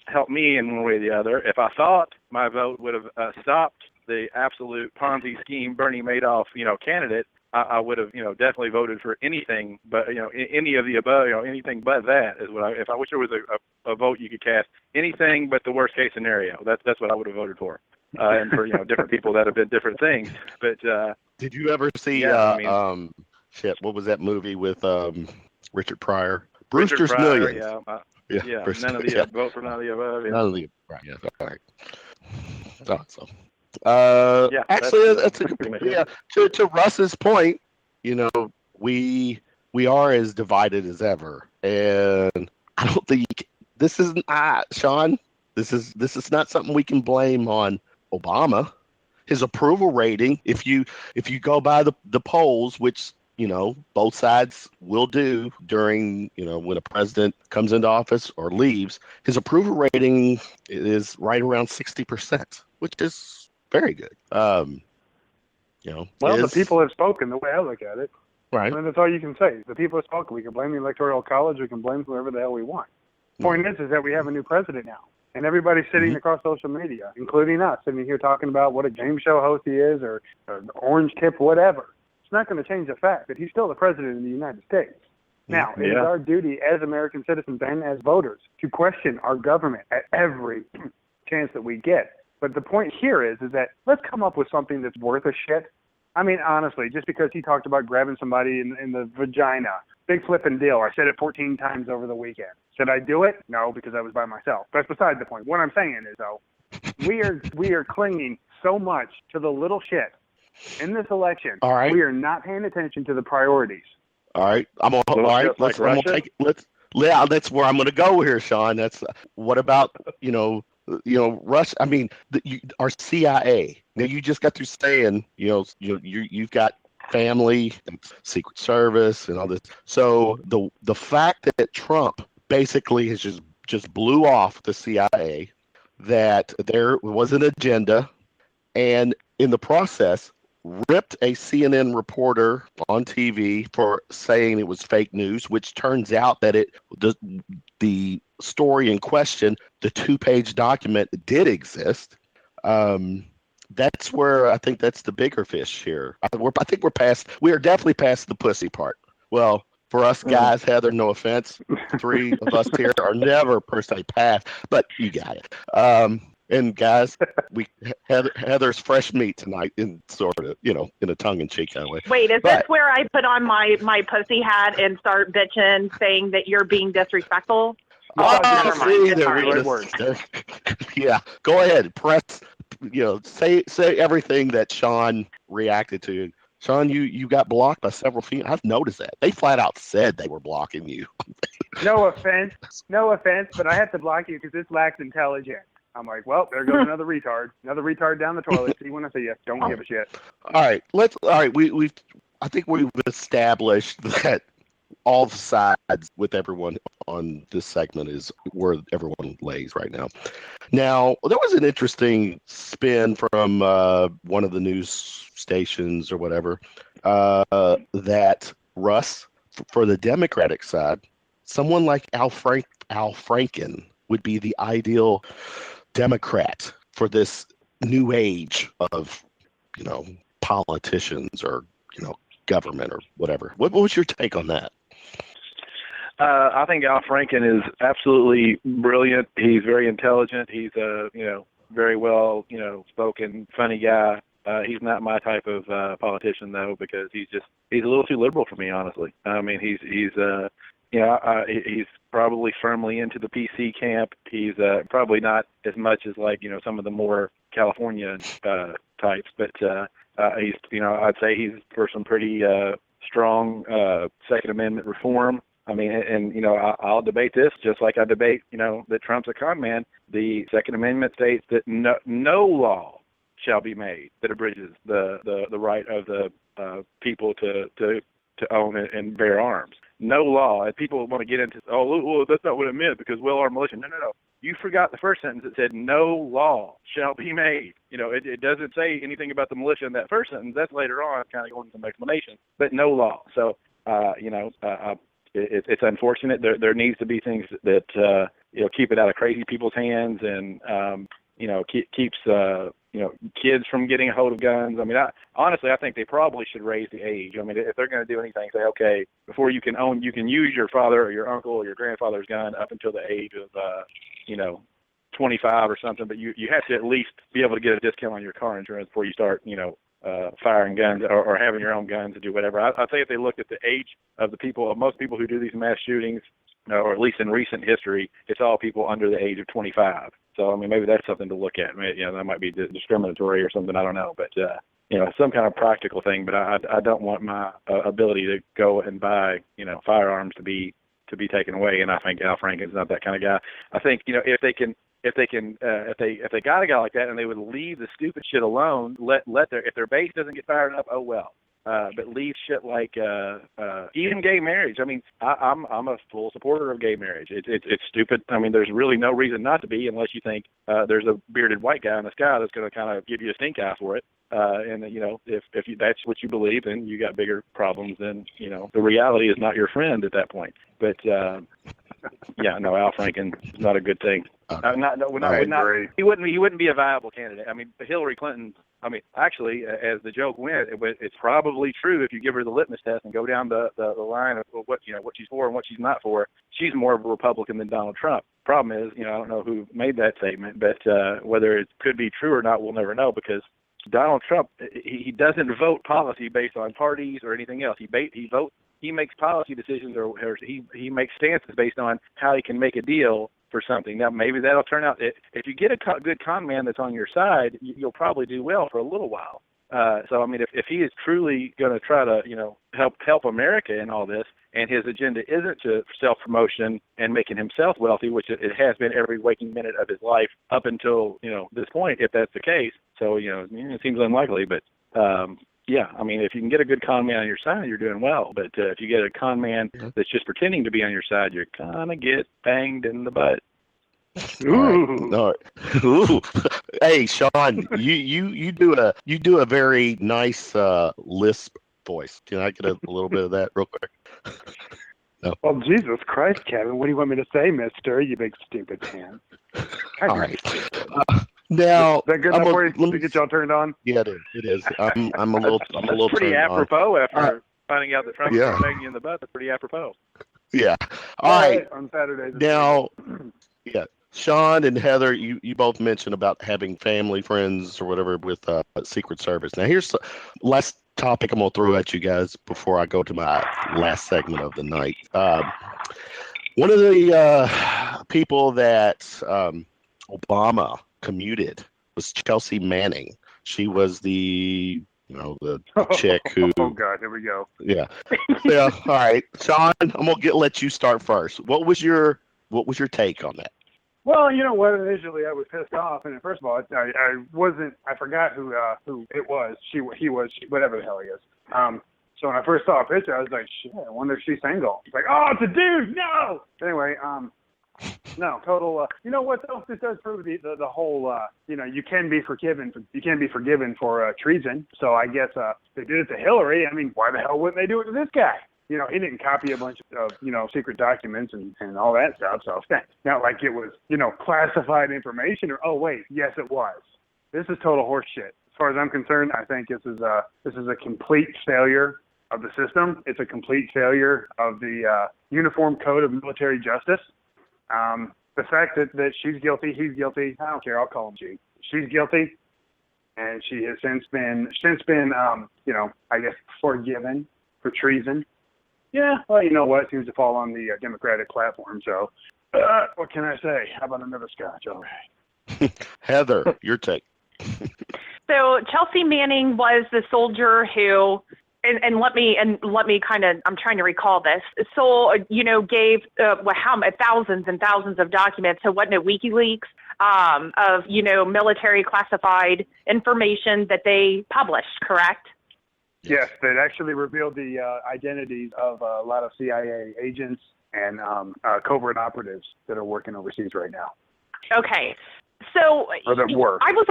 help me in one way or the other. If I thought my vote would have stopped the absolute Ponzi scheme Bernie Madoff, candidate, I would have, definitely voted for anything, but any of the above, anything but that is what if I wish there was a vote you could cast, anything but the worst case scenario. That's what I would have voted for, and for different people that have been different things. But did you ever see? What was that movie with Richard Pryor? Brewster's Millions. Yeah. None of the vote for none of the above. Yeah. None of the right. Yeah. All right. Actually, that's a good point. Yeah. To Russ's point, we are as divided as ever, and I don't think this isn't Sean. This is not something we can blame on Obama. His approval rating, if you go by the polls, which both sides will do during when a president comes into office or leaves, his approval rating is right around 60%, which is very good. The people have spoken. The way I look at it, right? And that's all you can say. The people have spoken. We can blame the Electoral College. We can blame whoever the hell we want. Point is that we have a new president now, and everybody's sitting across social media, including us, sitting here talking about what a game show host he is, or an orange tip, whatever. It's not going to change the fact that he's still the president of the United States. Now, it is our duty as American citizens and as voters to question our government at every chance that we get. But the point here is that let's come up with something that's worth a shit. I mean, honestly, just because he talked about grabbing somebody in the vagina, big flipping deal. I said it 14 times over the weekend. Should I do it? No, because I was by myself. That's beside the point. What I'm saying is, though, we are clinging so much to the little shit in this election. All right. We are not paying attention to the priorities. All right. I'm all right. That's where I'm going to go here, Sean. That's what about, Russ, I mean, our CIA. Now, you just got through saying, you've got family, Secret Service, and all this. So the fact that Trump basically has just blew off the CIA, that there was an agenda, and in the process, ripped a CNN reporter on TV for saying it was fake news, which turns out that the story in question, the 2-page document, did exist. That's where I think that's the bigger fish here. I think we are definitely past the pussy part. Well, for us guys, Heather, no offense, 3 of us here are never per se past, but you got it. And guys, Heather's fresh meat tonight, in sort of, in a tongue-in-cheek kind of way. Wait, is this where I put on my pussy hat and start bitching, saying that you're being disrespectful? Never mind. Yeah, go ahead. Press. Say everything that Sean reacted to. Sean, you got blocked by several females. I've noticed that. They flat out said they were blocking you. No offense, but I have to block you because this lacks intelligence. I'm like, well, there goes another retard down the toilet. See when I see you. Don't give a shit. All right, I think we've established that all sides with everyone on this segment is where everyone lays right now. Now, there was an interesting spin from one of the news stations or whatever that Russ, for the Democratic side, someone like Al Franken would be the ideal Democrat for this new age of, politicians or, government or whatever. What was your take on that? I think Al Franken is absolutely brilliant. He's very intelligent. He's a, very well, spoken, funny guy. He's not my type of politician though, because he's a little too liberal for me, honestly. I mean, he's probably firmly into the PC camp. He's probably not as much as some of the more California types, but he's, I'd say he's for some pretty strong Second Amendment reform. I mean, and I'll debate this just like I debate, that Trump's a con man. The Second Amendment states that no law shall be made that abridges the right of the people to own and bear arms. No law. And people want to get into, well, that's not what it meant because well-armed militia. No. You forgot the first sentence that said no law shall be made. It doesn't say anything about the militia in that first sentence. That's later on, kind of going into some explanation. But no law. So, it's unfortunate. There needs to be things that keep it out of crazy people's hands and keeps kids from getting a hold of guns. I mean, honestly, I think they probably should raise the age. I mean, if they're going to do anything, say, okay, before you can use your father or your uncle or your grandfather's gun up until the age of, 25 or something, but you have to at least be able to get a discount on your car insurance before you start, firing guns or having your own guns to do whatever. I think if they looked at the age of most people who do these mass shootings, or at least in recent history, it's all people under the age of 25. So, I mean, maybe that's something to look at. I mean, that might be discriminatory or something. I don't know. But, some kind of practical thing. But I don't want my ability to go and buy, firearms to be taken away. And I think Al Franken's not that kind of guy. I think, if they got a guy like that and they would leave the stupid shit alone, if their base doesn't get fired up, oh well. But leave shit like even gay marriage. I mean, I'm a full supporter of gay marriage. It's stupid. I mean, there's really no reason not to be unless you think there's a bearded white guy in the sky that's going to kind of give you a stink eye for it. And if that's what you believe, then you got bigger problems. Then the reality is not your friend at that point. But Al Franken is not a good thing. He wouldn't be a viable candidate. I mean, Hillary Clinton. I mean, actually, as the joke went, it's probably true if you give her the litmus test and go down the line of what she's for and what she's not for. She's more of a Republican than Donald Trump. Problem is, I don't know who made that statement, but whether it could be true or not, we'll never know, because Donald Trump, he doesn't vote policy based on parties or anything else. He makes policy decisions or he makes stances based on how he can make a deal for something. Now, maybe that'll turn out, if you get a good con man that's on your side, you'll probably do well for a little while. So, I mean, if he is truly going to try to, help America in all this, and his agenda isn't to self-promotion and making himself wealthy, which it has been every waking minute of his life up until, this point, if that's the case. So, it seems unlikely, but, I mean, if you can get a good con man on your side, you're doing well. But if you get a con man that's just pretending to be on your side, you're gonna get banged in the butt. Ooh. All right. Ooh. Hey, Sean, you do a very nice lisp voice. Can I get a little bit of that real quick? No. Well, Jesus Christ, Kevin, what do you want me to say, mister? You big stupid man. All right. Now, is that good enough for you to get y'all turned on? Yeah, it is. I'm a little pretty apropos on. after finding out that Trump was banging you in the butt. That's pretty apropos. Yeah. All right. On Saturdays. Now, Sean and Heather, you both mentioned about having family, friends, or whatever with Secret Service. Now, here's the last topic I'm going to throw at you guys before I go to my last segment of the night. One of the people that Obama commuted was Chelsea Manning. She was the chick who. Oh God, here we go. Yeah. All right, Sean, I'm gonna let you start first. What was your take on that? Well, you know what? Initially, I was pissed off, and first of all, I forgot who it was. He was, whatever the hell he is. So when I first saw a picture, I was like, shit, I wonder if she's single. It's like, oh, it's a dude. No. Anyway, no, total. You know what though? This does prove the whole. You can be forgiven. You can be forgiven for treason. So I guess they did it to Hillary. I mean, why the hell wouldn't they do it to this guy? He didn't copy a bunch of secret documents and all that stuff. So not like it was classified information. Or oh wait, yes it was. This is total horse shit. As far as I'm concerned, I think this is a complete failure of the system. It's a complete failure of the Uniform Code of Military Justice. The fact that she's guilty, he's guilty, I don't care, I'll call him she. She's guilty, and she has since been I guess forgiven for treason. Yeah, well, you know what, seems to fall on the Democratic platform, so what can I say? How about another scotch? All right. Heather, your take. So Chelsea Manning was the soldier who, and let me kind of, I'm trying to recall this. So, gave thousands and thousands of documents. So wasn't it WikiLeaks of, military classified information that they published, correct? Yes, that actually revealed the identities of a lot of CIA agents and covert operatives that are working overseas right now. Okay. So I was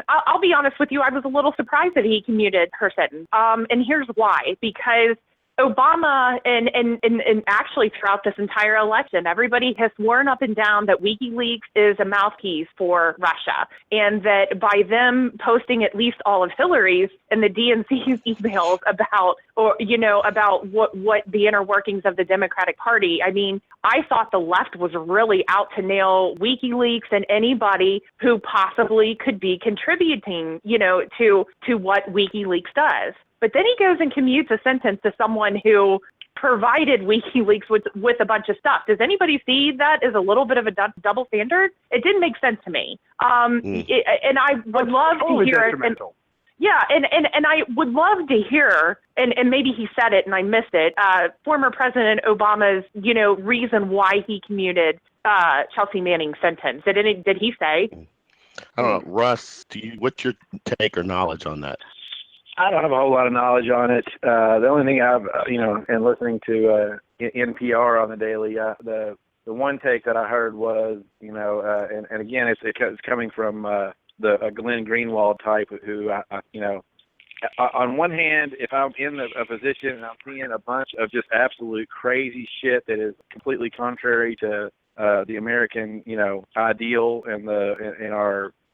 I'll be honest with you, I was a little surprised that he commuted her sentence. And here's why. Because Obama and actually throughout this entire election, everybody has sworn up and down that WikiLeaks is a mouthpiece for Russia, and that by them posting at least all of Hillary's and the DNC's emails about, or about what the inner workings of the Democratic Party. I mean, I thought the left was really out to nail WikiLeaks and anybody who possibly could be contributing, to what WikiLeaks does. But then he goes and commutes a sentence to someone who provided WikiLeaks with a bunch of stuff. Does anybody see that as a little bit of a double standard? It didn't make sense to me. And I would love to hear it. Yeah, and I would love to hear, and maybe he said it and I missed it, former President Obama's, reason why he commuted Chelsea Manning's sentence. Did he say? I don't know. Russ, what's your take or knowledge on that? I don't have a whole lot of knowledge on it. The only thing I've, and listening to NPR on the daily, the one take that I heard was, and again, it's coming from the Glenn Greenwald type who, on one hand, if I'm in a position and I'm seeing a bunch of just absolute crazy shit that is completely contrary to the American, ideal and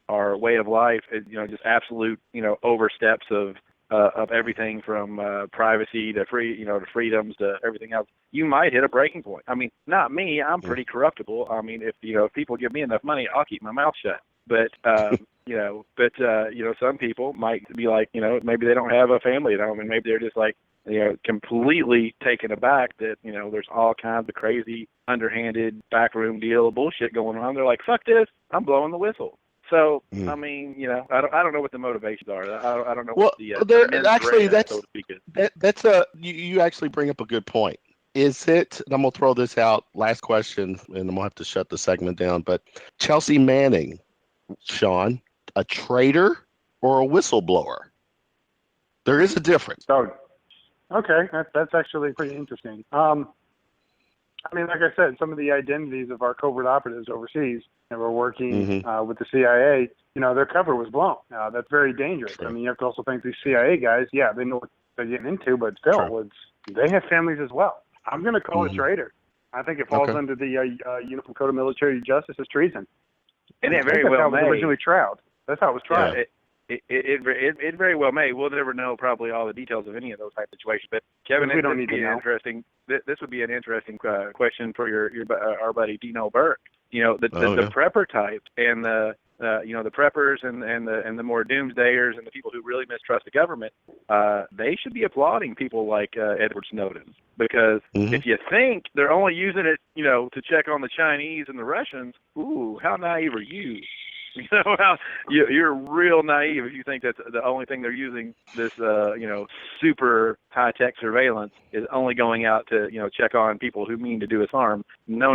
our way of life, just absolute, oversteps of everything from privacy to to freedoms to everything else, you might hit a breaking point. I mean, not me. I'm pretty corruptible. I mean, if people give me enough money, I'll keep my mouth shut. But some people might be like, maybe they don't have a family at home, and maybe they're just like, completely taken aback that, there's all kinds of crazy, underhanded, backroom deal bullshit going on. They're like, fuck this, I'm blowing the whistle. So, I mean, I don't know what the motivations are. I don't know what the actually, that's so to speak is. That's you actually bring up a good point. Is it, and I'm going to throw this out, last question, and I'm going to have to shut the segment down, but Chelsea Manning, Sean, a traitor or a whistleblower? There is a difference. Oh, okay. That's actually pretty interesting. I mean, like I said, some of the identities of our covert operatives overseas that were working with the CIA, their cover was blown. That's very dangerous. True. I mean, you have to also think these CIA guys, they know what they're getting into, but still, they have families as well. I'm going to call it traitor. I think it falls under the Uniform Code of Military Justice as treason. And it very well may. It was originally tried. That's how it was tried. Yeah. It very well may. We'll never know probably all the details of any of those type of situations. But Kevin, we don't need to know. Interesting. This would be an interesting question for our buddy Dino Burke. The prepper type and the preppers and the more doomsdayers and the people who really mistrust the government. They should be applauding people like Edward Snowden, because if you think they're only using it, to check on the Chinese and the Russians, ooh, how naive are you? You're real naive if you think that the only thing they're using this, super high-tech surveillance is only going out to, check on people who mean to do us harm. No.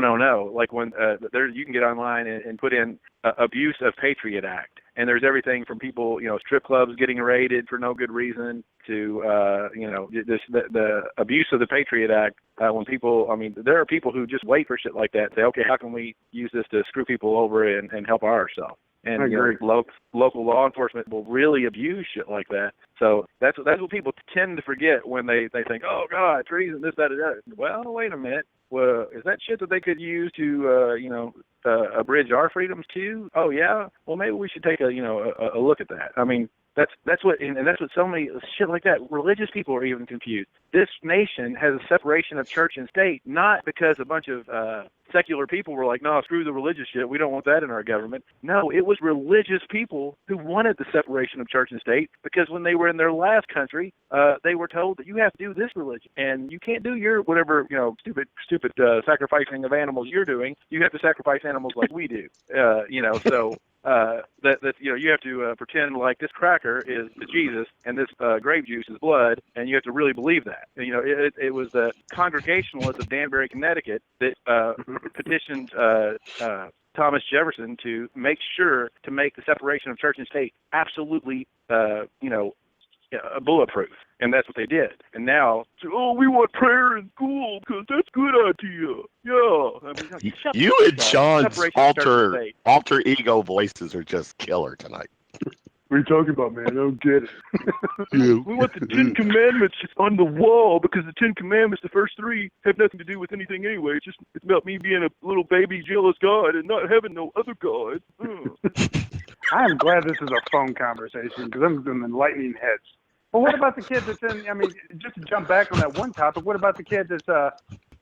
Like when you can get online and put in abuse of Patriot Act, and there's everything from people, strip clubs getting raided for no good reason to, the abuse of the Patriot Act. When people, there are people who just wait for shit like that. Say, okay, how can we use this to screw people over and help ourselves? And local law enforcement will really abuse shit like that. So that's what people tend to forget when they think, oh God, treason, this, that, and that. Well, wait a minute. Well, is that shit that they could use to abridge our freedoms too? Oh yeah. Well, maybe we should take a look at that. I mean, that's what so many shit like that. Religious people are even confused. This nation has a separation of church and state, not because a bunch of secular people were like, no, screw the religious shit. We don't want that in our government. No, it was religious people who wanted the separation of church and state, because when they were in their last country, they were told that you have to do this religion and you can't do your whatever, stupid sacrificing of animals you're doing. You have to sacrifice animals like we do. So you have to pretend like this cracker is Jesus and this grape juice is blood, and you have to really believe that. It was the Congregationalists of Danbury, Connecticut that petitioned Thomas Jefferson to make sure to make the separation of church and state absolutely bulletproof. And that's what they did. And now, we want prayer in school because that's a good idea. Yeah. You and Sean's alter ego voices are just killer tonight. What are you talking about, man? I don't get it. We want the 10 Commandments on the wall because the 10 Commandments, the first 3, have nothing to do with anything anyway. It's about me being a little baby jealous God and not having no other God. I am glad this is a phone conversation because I'm enlightening heads. But what about the kid that's just to jump back on that one topic, what about the kid that's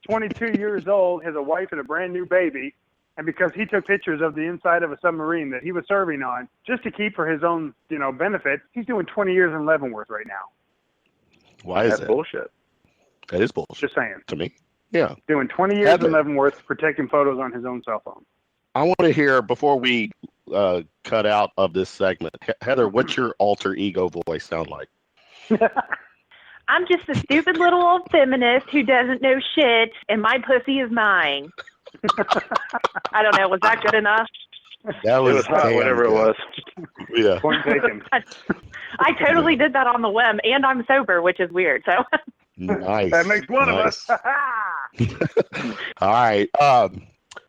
22 years old, has a wife and a brand new baby, and because he took pictures of the inside of a submarine that he was serving on just to keep for his own, benefit, he's doing 20 years in Leavenworth right now. Why is That's that? bullshit. That is bullshit. Just saying. To me. Yeah. Doing 20 years Heather. in Leavenworth for taking photos on his own cell phone. I want to hear, before we cut out of this segment, Heather, what's your alter ego voice sound like? I'm just a stupid little old feminist who doesn't know shit, and my pussy is mine. I don't know. Was that good enough? That It was hot, whatever it was. Yeah. Point taken. I totally did that on the whim, and I'm sober, which is weird. So Nice. That makes one of us. All right. All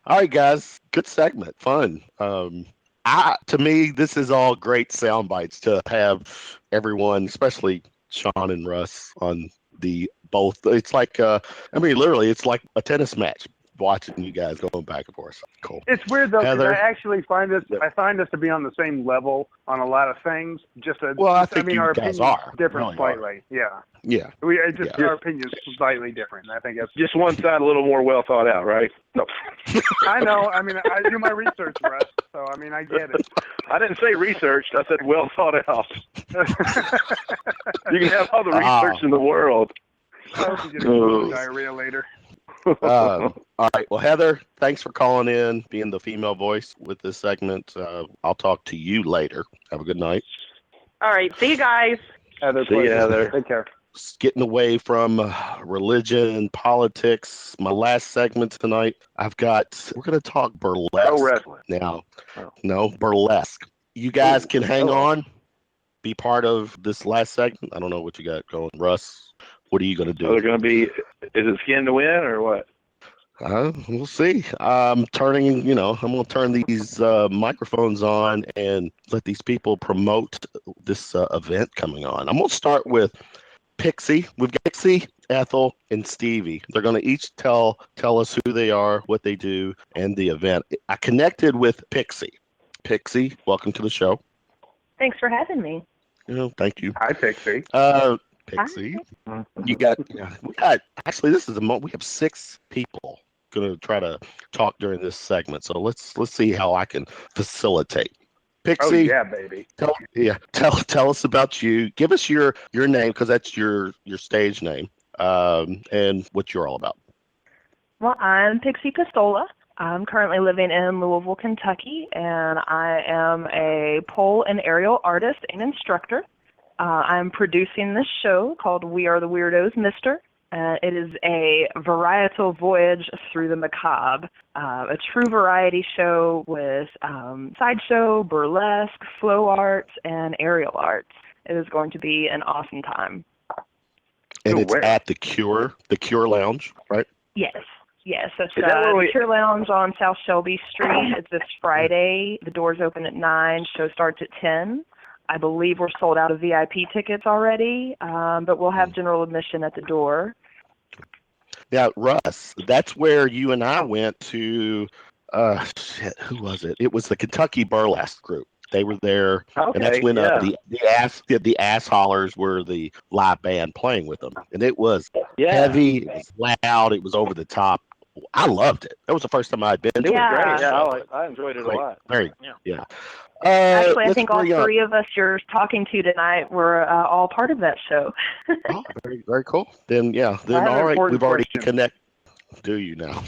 right, guys. Good segment. Fun. To me, this is all great sound bites to have everyone, especially Sean and Russ, on the both. It's like, literally, it's like a tennis match. Watching you guys going back and forth. Cool. It's weird though, because Heather? I actually find us to be on the same level on a lot of things. I think you our guys opinions are. different Really slightly. Yeah. Yeah. Our opinions slightly different. I think that's. Just one side a little more well thought out, right? No. I know. I do my research, Russ. So I get it. I didn't say researched. I said well thought out. You can have all the research in the world. I hope you get a diarrhea later. All right. Well, Heather, thanks for calling in, being the female voice with this segment. I'll talk to you later. Have a good night. all right, see you guys. Heather, See you, Heather. Take care. Getting away from religion and politics. My last segment tonight, we're going to talk burlesque. No wrestling. Now, Oh. no, burlesque. You guys can hang on, be part of this last segment. I don't know what you got going. Russ, what are you going to do? Are there going to be, is it skin to win or what? We'll see. I'm going to turn these microphones on and let these people promote this event coming on. I'm going to start with Pixie. We've got Pixie, Ethel, and Stevie. They're going to each tell us who they are, what they do, and the event. I connected with Pixie. Pixie, welcome to the show. Thanks for having me. Thank you. Hi, Pixie. Pixie, we got actually, this is we have 6 people going to try to talk during this segment. So let's see how I can facilitate. Pixie, Oh yeah, baby. Tell us about you. Give us your name, because that's your stage name, and what you're all about. Well, I'm Pixie Pistola. I'm currently living in Louisville, Kentucky, and I am a pole and aerial artist and instructor. I'm producing this show called We Are the Weirdos, Mr. It is a varietal voyage through the macabre, a true variety show with sideshow, burlesque, flow arts, and aerial arts. It is going to be an awesome time. And it's at the Cure Lounge, right? Yes. It's the Cure Lounge on South Shelby Street. It's this Friday. The doors open at 9. Show starts at 10. I believe we're sold out of VIP tickets already, but we'll have general admission at the door. Now, Russ, that's where you and I went to, who was it? It was the Kentucky Burlesque group. They were there, and that's when the Ass Hollers were the live band playing with them. And it was heavy, it was loud, it was over the top. I loved it. That was the first time I'd been. It Yeah. was great. Yeah, I enjoyed it a lot. Very, yeah. Actually, I think all 3 of us you're talking to tonight were all part of that show. Oh, very, very cool. Then all right, we've already connected. Do you now,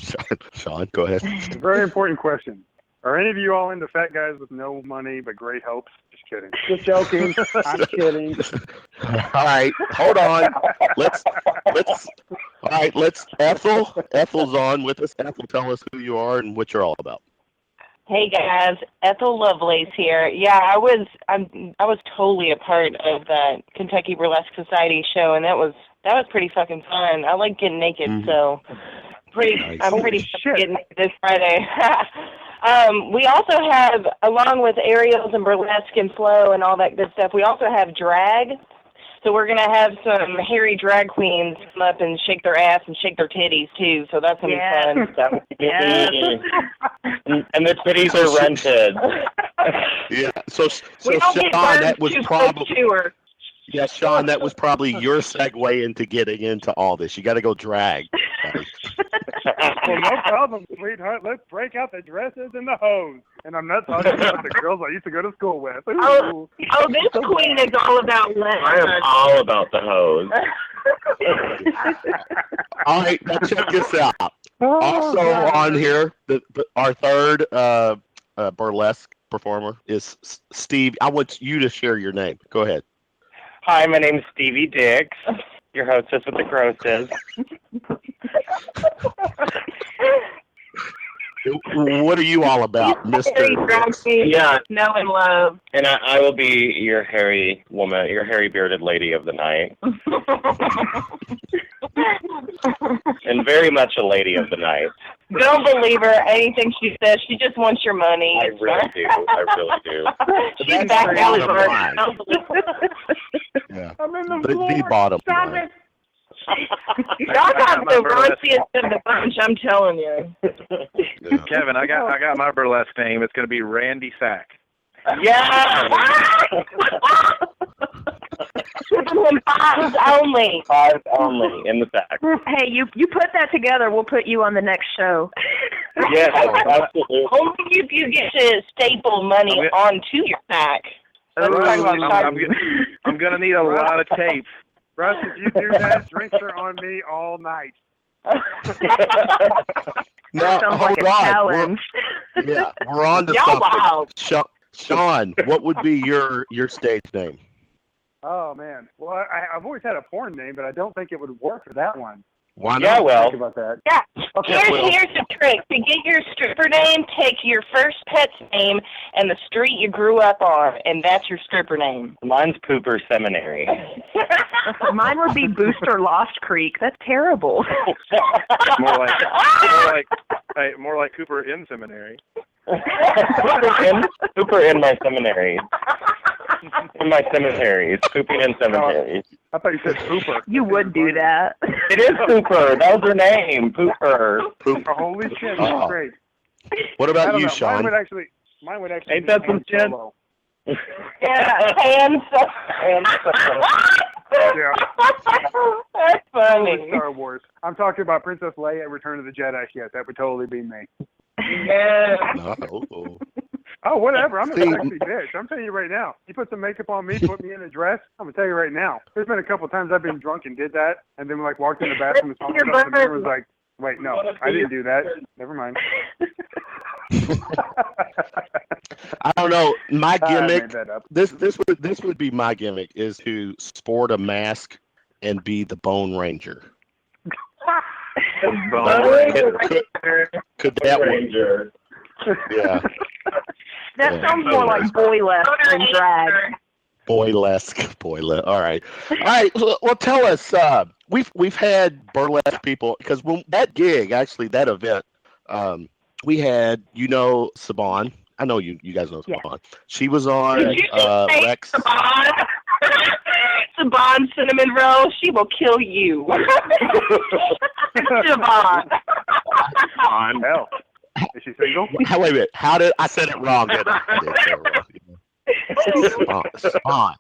Sean? Go ahead. Very important question. Are any of you all into fat guys with no money but great hopes? Just kidding. Just joking. I'm kidding. All right, hold on. Let's. Ethel's on with us. Ethel, tell us who you are and what you're all about. Hey guys, Ethel Lovelace here. Yeah, I was totally a part of that Kentucky Burlesque Society show, and that was pretty fucking fun. I like getting naked, so I'm pretty getting naked this Friday. We also have, along with aerials and burlesque and flow and all that good stuff, we also have drag. So we're going to have some hairy drag queens come up and shake their ass and shake their titties, too. So that's going to be fun. Yeah. And the titties are rented. Yeah. So Sean, that was probably... Yeah, Sean, that was probably your segue into getting into all this. You got to go drag. Well, no problem, sweetheart. Let's break out the dresses and the hose. And I'm not talking about the girls I used to go to school with. Oh, this queen is all about love. I am all about the hose. All right, now check this out. Also on here, our third burlesque performer is Steve. I want you to share your name. Go ahead. Hi, my name is Stevie Dicks, your hostess with the grosses. What are you all about, Mr.? Yeah. Snow and love. And I will be your hairy woman, your hairy bearded lady of the night. And very much a lady of the night. Don't believe her. Anything she says. She just wants your money. I really do. I really do. She's back out of her. Yeah. I'm in The bottom line. Y'all got the raunchiest of the bunch, I'm telling you. Yeah. Kevin, I got my burlesque name. It's going to be Randy Sack. Yeah. Giving him fives only. Fives only in the back. Hey, you put that together, we'll put you on the next show. Yes, absolutely. Only if you get to staple money onto your sack. I'm going to need a lot of tape. Russ, if you do that, drinks are on me all night. No, Sounds hold like a on. challenge. We're on to Y'all something. wild. Sean, what would be your stage name? Oh, man. Well, I've always had a porn name, but I don't think it would work for that one. Why not? Yeah, well. Think about that. Yeah. Okay, Here's the trick. To get your stripper name, take your first pet's name and the street you grew up on, and that's your stripper name. Mine's Pooper Seminary. Mine would be Booster Lost Creek. That's terrible. more like Cooper in Seminary. Pooper in my seminary. In my cemeteries. Pooping in cemeteries. I thought you said Pooper. You would do that. It is Pooper. That was her name. Pooper. Oh, holy shit, that's great. What I about don't you, know. Sean? Mine would actually Ain't be that some Han shit? Solo. Yeah, hands. Yeah. That's funny. Star Wars. I'm talking about Princess Leia, Return of the Jedi. Yes, that would totally be me. Yeah. No. Oh, whatever. I'm a See, sexy bitch. I'm telling you right now. You put some makeup on me, put me in a dress. I'm gonna tell you right now. There's been a couple of times I've been drunk and did that, and then walked in the bathroom and saw myself in the mirror and was like, "Wait, no, I didn't do that. Never mind." I don't know. My gimmick. I made that up. This would be my gimmick is to sport a mask and be the Bone Ranger. Could that work? Yeah. That sounds more like boylesque than drag. Boylesque. All right. Well, tell us. We've had burlesque people because when that gig, actually, that event, we had Saban. I know you guys know Saban. Yeah. She was on Rex. Saban cinnamon roll. She will kill you. Saban. Hell. Is she single? Wait a minute. How did I said it wrong? I did say it wrong. Spawn.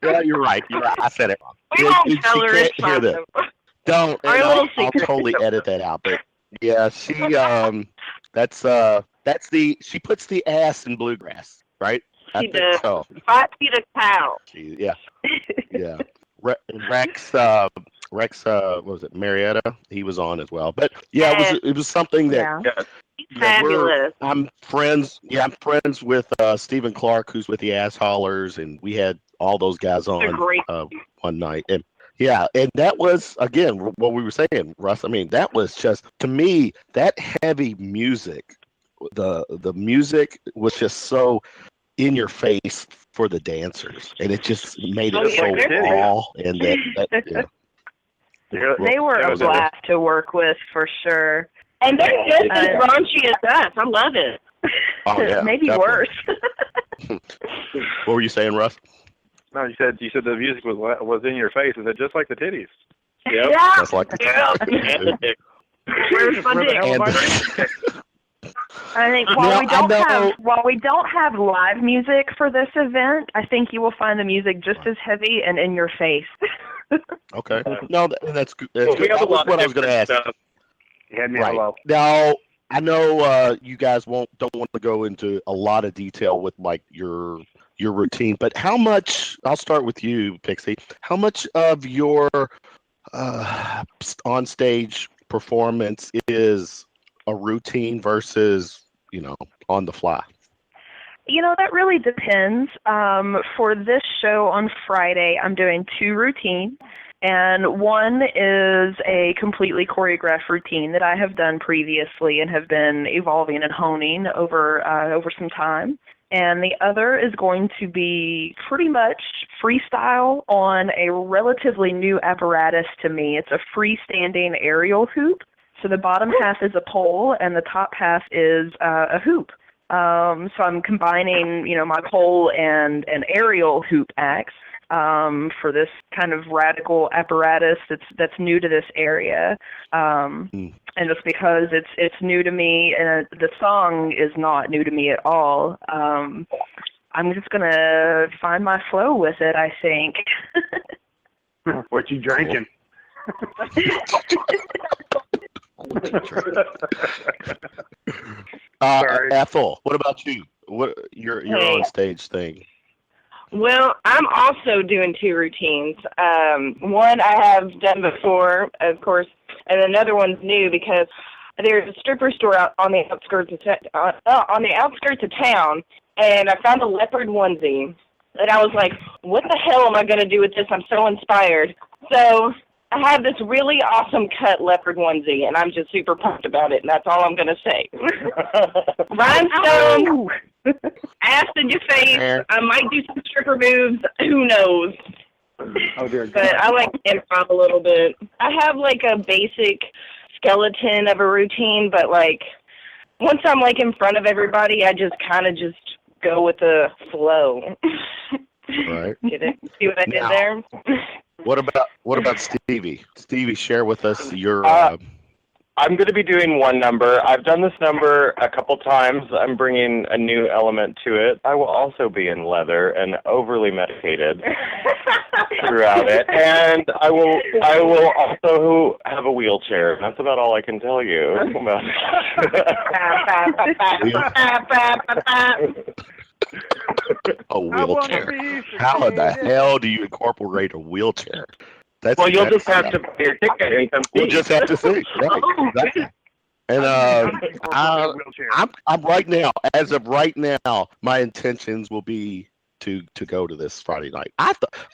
Yeah, you're right. I said it wrong. We won't tell her it's hear that. Don't. I'll totally edit that out. But yeah, she she puts the ass in bluegrass, right? She does. So. 5 feet of cow. Yeah. Rex. What was it? Marietta. He was on as well. But yeah, it was something that. Yeah. Fabulous. I'm friends with Stephen Clark, who's with the Ass Haulers, and we had all those guys on one night. And yeah, and that was again what we were saying, Russ. I mean, that was just to me that heavy music. The music was just so in your face for the dancers, and it just made it so raw. And that they were a blast to work with for sure. And they're just as raunchy as us. I love it. Oh yeah, maybe definitely. worse. What were you saying, Russ? No, you said the music was in your face. Is it just like the titties? Yep. Yeah. That's like And Where's my Where the hell dick? am and I think while we don't have live music for this event, I think you will find the music just as heavy and in your face. okay. No, that's good. That's we good. have That a was lot what of I was going to different ask. stuff. You had me Right. hello. Now, I know you guys don't want to go into a lot of detail with like your routine, but how much? I'll start with you, Pixie. How much of your on stage performance is a routine versus on the fly? That really depends. For this show on Friday, I'm doing 2 routines, and one is a completely choreographed routine that I have done previously and have been evolving and honing over some time. And the other is going to be pretty much freestyle on a relatively new apparatus to me. It's a freestanding aerial hoop. So the bottom half is a pole and the top half is a hoop. So I'm combining, my pole and an aerial hoop acts for this kind of radical apparatus that's new to this area. And just because it's new to me and the song is not new to me at all, I'm just going to find my flow with it, I think. What you drinking? Ethel, what about you? What your Hey. on stage thing? Well, I'm also doing 2 routines. One I have done before, of course, and another one's new because there's a stripper store out on the outskirts of town, and I found a leopard onesie, and I was like, "What the hell am I going to do with this? I'm so inspired." So I have this really awesome cut leopard onesie, and I'm just super pumped about it, and that's all I'm going to say. Rhinestone, ass in your face. I might do some stripper moves. Who knows? Oh dear God. But I like improv a little bit. I have like a basic skeleton of a routine, but like once I'm like in front of everybody, I just kind of just go with the flow. Right. Get it? See what I did there? What about Stevie? Stevie, share with us your. I'm going to be doing one number. I've done this number a couple times. I'm bringing a new element to it. I will also be in leather and overly medicated throughout it, and I will also have a wheelchair. That's about all I can tell you about A wheelchair. How in the hell do you incorporate a wheelchair? You'll just have to pay your ticket and come see. We'll just have to see. Right. Exactly. And I'm right now. As of right now, my intentions will be to go to this Friday night.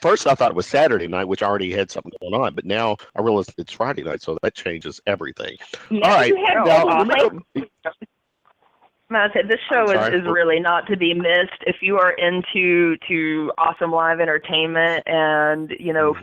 First I thought it was Saturday night, which I already had something going on, but now I realize it's Friday night, so that changes everything. All right. Now, This show is really not to be missed. If you are into awesome live entertainment and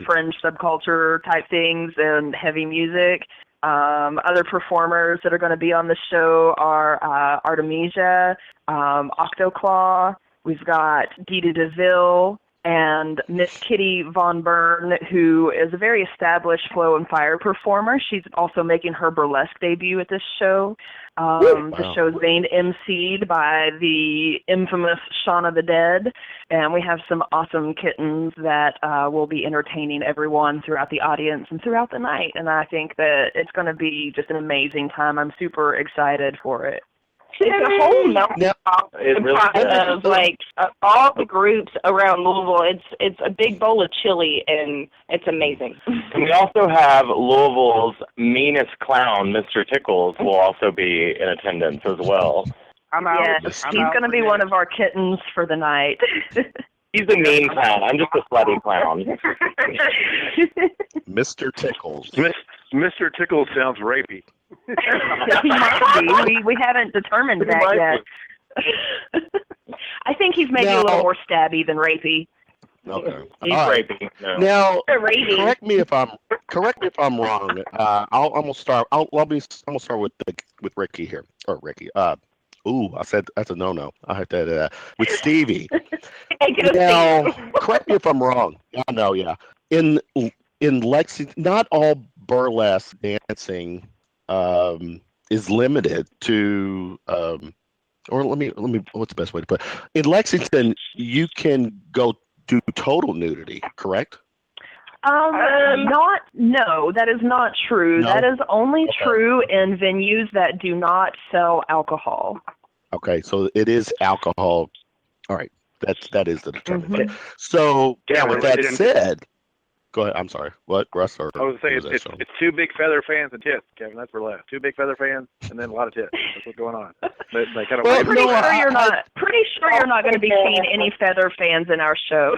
fringe subculture type things and heavy music, other performers that are going to be on the show are Artemisia, Octoclaw. We've got Dita DeVille and Miss Kitty Von Byrne, who is a very established flow and fire performer. She's also making her burlesque debut at this show. The show's being emceed by the infamous Shauna the Dead, and we have some awesome kittens that will be entertaining everyone throughout the audience and throughout the night, and I think that it's going to be just an amazing time. I'm super excited for it. It's a whole melting of like all the groups around Louisville. It's a big bowl of chili, and it's amazing. And we also have Louisville's meanest clown, Mr. Tickles, will also be in attendance as well. I'm out. Yes, he's going to be one of our kittens for the night. He's a mean clown. I'm just a slutty clown. Mr. Tickles. Mr. Tickles sounds rapey. He might be. We haven't determined that yet. I think he's maybe a little more stabby than rapey. Okay. He's right. rapey. No. Now, correct me if I'm wrong. I'm gonna start with Ricky here, or Ricky. Ooh, I said that's a no-no. I had that with Stevie. Take Now, correct me if I'm wrong. I know, yeah. In Lexington, not all burlesque dancing is limited to. Or let me. What's the best way to put it? In Lexington, you can go do total nudity, correct? No, that is not true. No? That is only true in venues that do not sell alcohol. Okay, so it is alcohol. All right, that is the determinant. Mm-hmm. So, Yeah, with that said, go ahead. I'm sorry. What, Russ? Or I was saying it's two big feather fans and tits, Kevin. That's burlesque. Two big feather fans and then a lot of tits. That's what's going on. They kind of Well, Pretty sure you're not going to be seeing any feather fans in our show.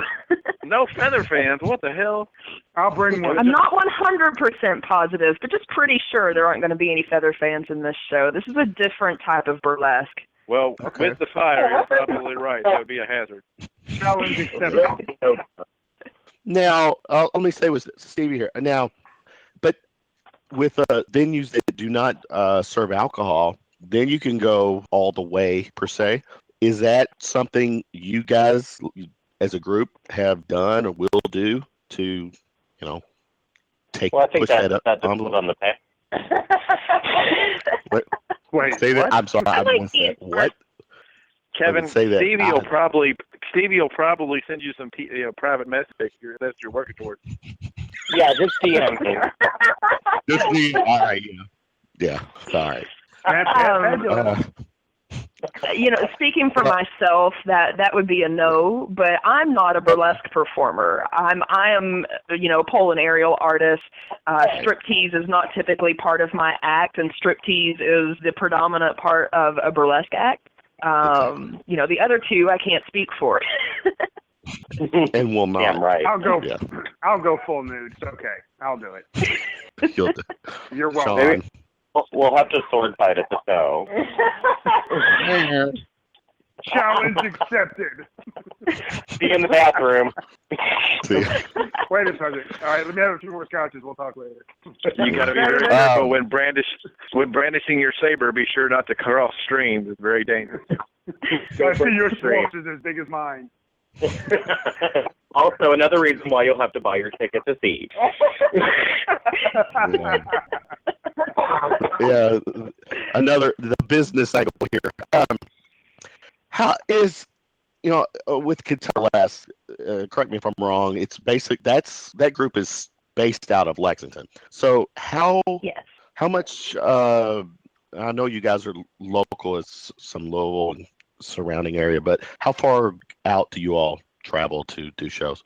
no feather fans. What the hell? I'll bring one. I'm not 100% positive, but just pretty sure there aren't going to be any feather fans in this show. This is a different type of burlesque. Well, with the fire, you're probably right. That would be a hazard. Challenge accepted. Now, let me say with Stevie here. Now, but with venues that do not serve alcohol, then you can go all the way per se. Is that something you guys, as a group, have done or will do to, take push that up? That depends on the pay. Wait, say that. what? I'm sorry. I missed that. What? Kevin, Say that. Stevie will probably send you some private message that you're working towards. Yeah, just DM me. Just me. All right. Yeah. Sorry. Speaking for myself, that would be a no. But I'm not a burlesque performer. I am pole and aerial artist. Striptease is not typically part of my act, and striptease is the predominant part of a burlesque act. The other two I can't speak for. And will not. Damn right. I'll go full nude. It's okay. I'll do it. You're welcome. Maybe we'll have to sword fight at the show. Challenge accepted. Be in the bathroom. Wait a second. All right, let me have a few more scotches. We'll talk later. You got to be very careful when brandishing your saber. Be sure not to cross streams. It's very dangerous. I see your swatch is as big as mine. Also, another reason why you'll have to buy your ticket to see. Yeah, the business angle here. How is, with Kentucky, correct me if I'm wrong, it's basic, that group is based out of Lexington. So how much, I know you guys are local, it's some Louisville and surrounding area, but how far out do you all travel to do shows?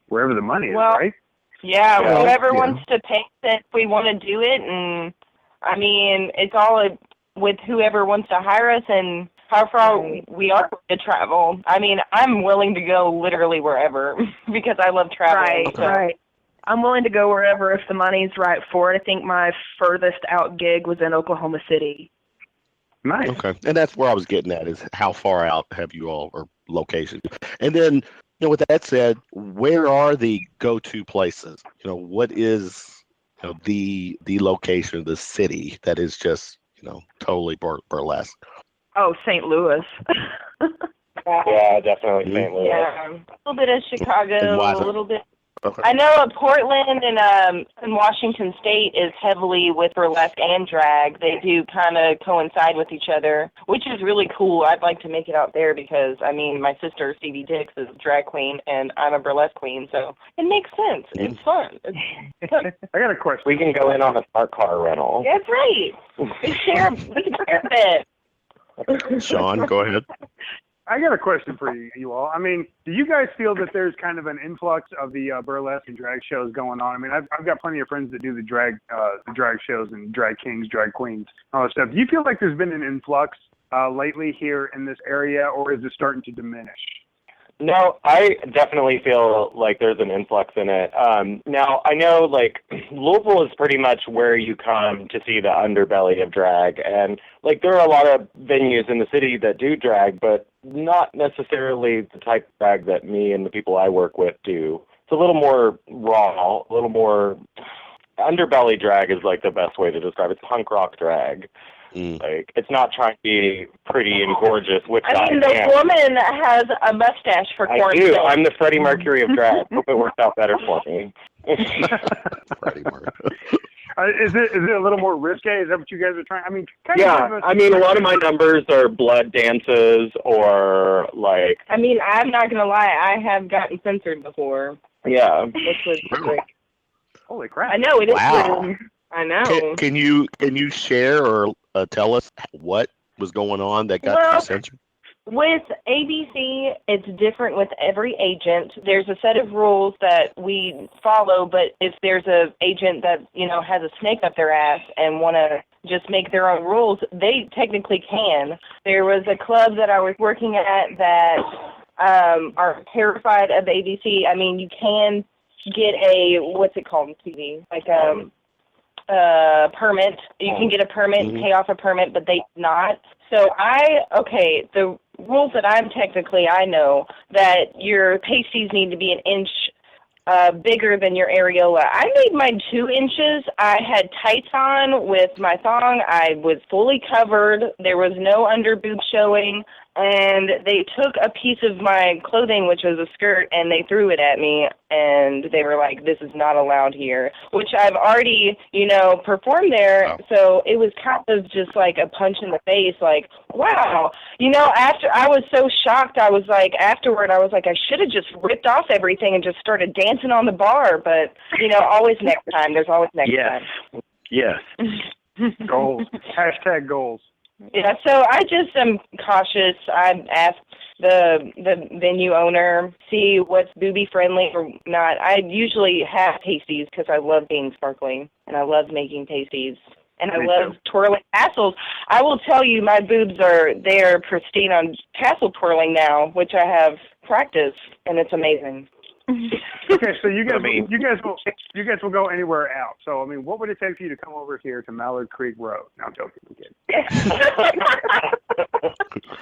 Wherever the money is, right? Yeah, whoever wants to pay it, we want to do it, and I mean, it's all with whoever wants to hire us and how far we are to travel. I mean, I'm willing to go literally wherever because I love traveling. Right. I'm willing to go wherever if the money's right for it. I think my furthest out gig was in Oklahoma City. Nice. Okay, and that's where I was getting at, is how far out have you all, or location? And then, with that said, where are the go-to places? What is the location of the city that is just totally burlesque? Oh, St. Louis. Yeah, definitely St. Louis. Yeah, a little bit of Chicago, a little bit. Okay. I know Portland and Washington State is heavily with burlesque and drag. They do kind of coincide with each other, which is really cool. I'd like to make it out there because, I mean, my sister, Stevie Dicks, is a drag queen, and I'm a burlesque queen, so it makes sense. It's fun. I got a question. We can go in on a smart car rental. That's right. We can share a bit. Sean, go ahead. I got a question for you all. I mean, do you guys feel that there's kind of an influx of the burlesque and drag shows going on? I mean, I've got plenty of friends that do the drag shows and drag kings, drag queens, all that stuff. Do you feel like there's been an influx lately here in this area, or is it starting to diminish? No, I definitely feel like there's an influx in it. Now, I know, Louisville is pretty much where you come to see the underbelly of drag. And, there are a lot of venues in the city that do drag, but not necessarily the type of drag that me and the people I work with do. It's a little more raw, a little more... Underbelly drag is, the best way to describe it. It's punk rock drag. Like, it's not trying to be pretty and gorgeous, which I mean, the woman has a mustache for corn. I do. I'm the Freddie Mercury of drag. Hope it works out better for me. Freddie Mercury. Is it a little more risque? Is that what you guys are trying? I mean, a lot of my numbers are blood dances or like. I mean, I'm not gonna lie. I have gotten censored before. Yeah. Which was like, holy crap! I know it is. Wow. I know. Can you share or tell us what was going on that got you censored? With ABC, it's different with every agent. There's a set of rules that we follow, but if there's an agent that, has a snake up their ass and want to just make their own rules, they technically can. There was a club that I was working at that are terrified of ABC. I mean, you can get a, what's it called on TV? Like permit. You can get a permit, pay off a permit, but they not. So the rules that I know that your pasties need to be an inch bigger than your areola. I made mine 2 inches. I had tights on with my thong. I was fully covered. There was no under boob showing. And they took a piece of my clothing, which was a skirt, and they threw it at me. And they were like, this is not allowed here, which I've already, performed there. Oh. So it was kind of just like a punch in the face, like, wow. After I was so shocked, I was like, afterward, I was like, I should have just ripped off everything and just started dancing on the bar. But, always next time. There's always next time. Yes. Goals. # goals. Yeah, so I just am cautious. I asked the venue owner, see what's booby friendly or not. I usually have pasties because I love being sparkling and I love making pasties and I love twirling tassels. I will tell you, my boobs are pristine on tassel twirling now, which I have practiced, and it's amazing. Okay, so you guys will go anywhere out. So I mean, what would it take for you to come over here to Mallard Creek Road? No, I'm joking.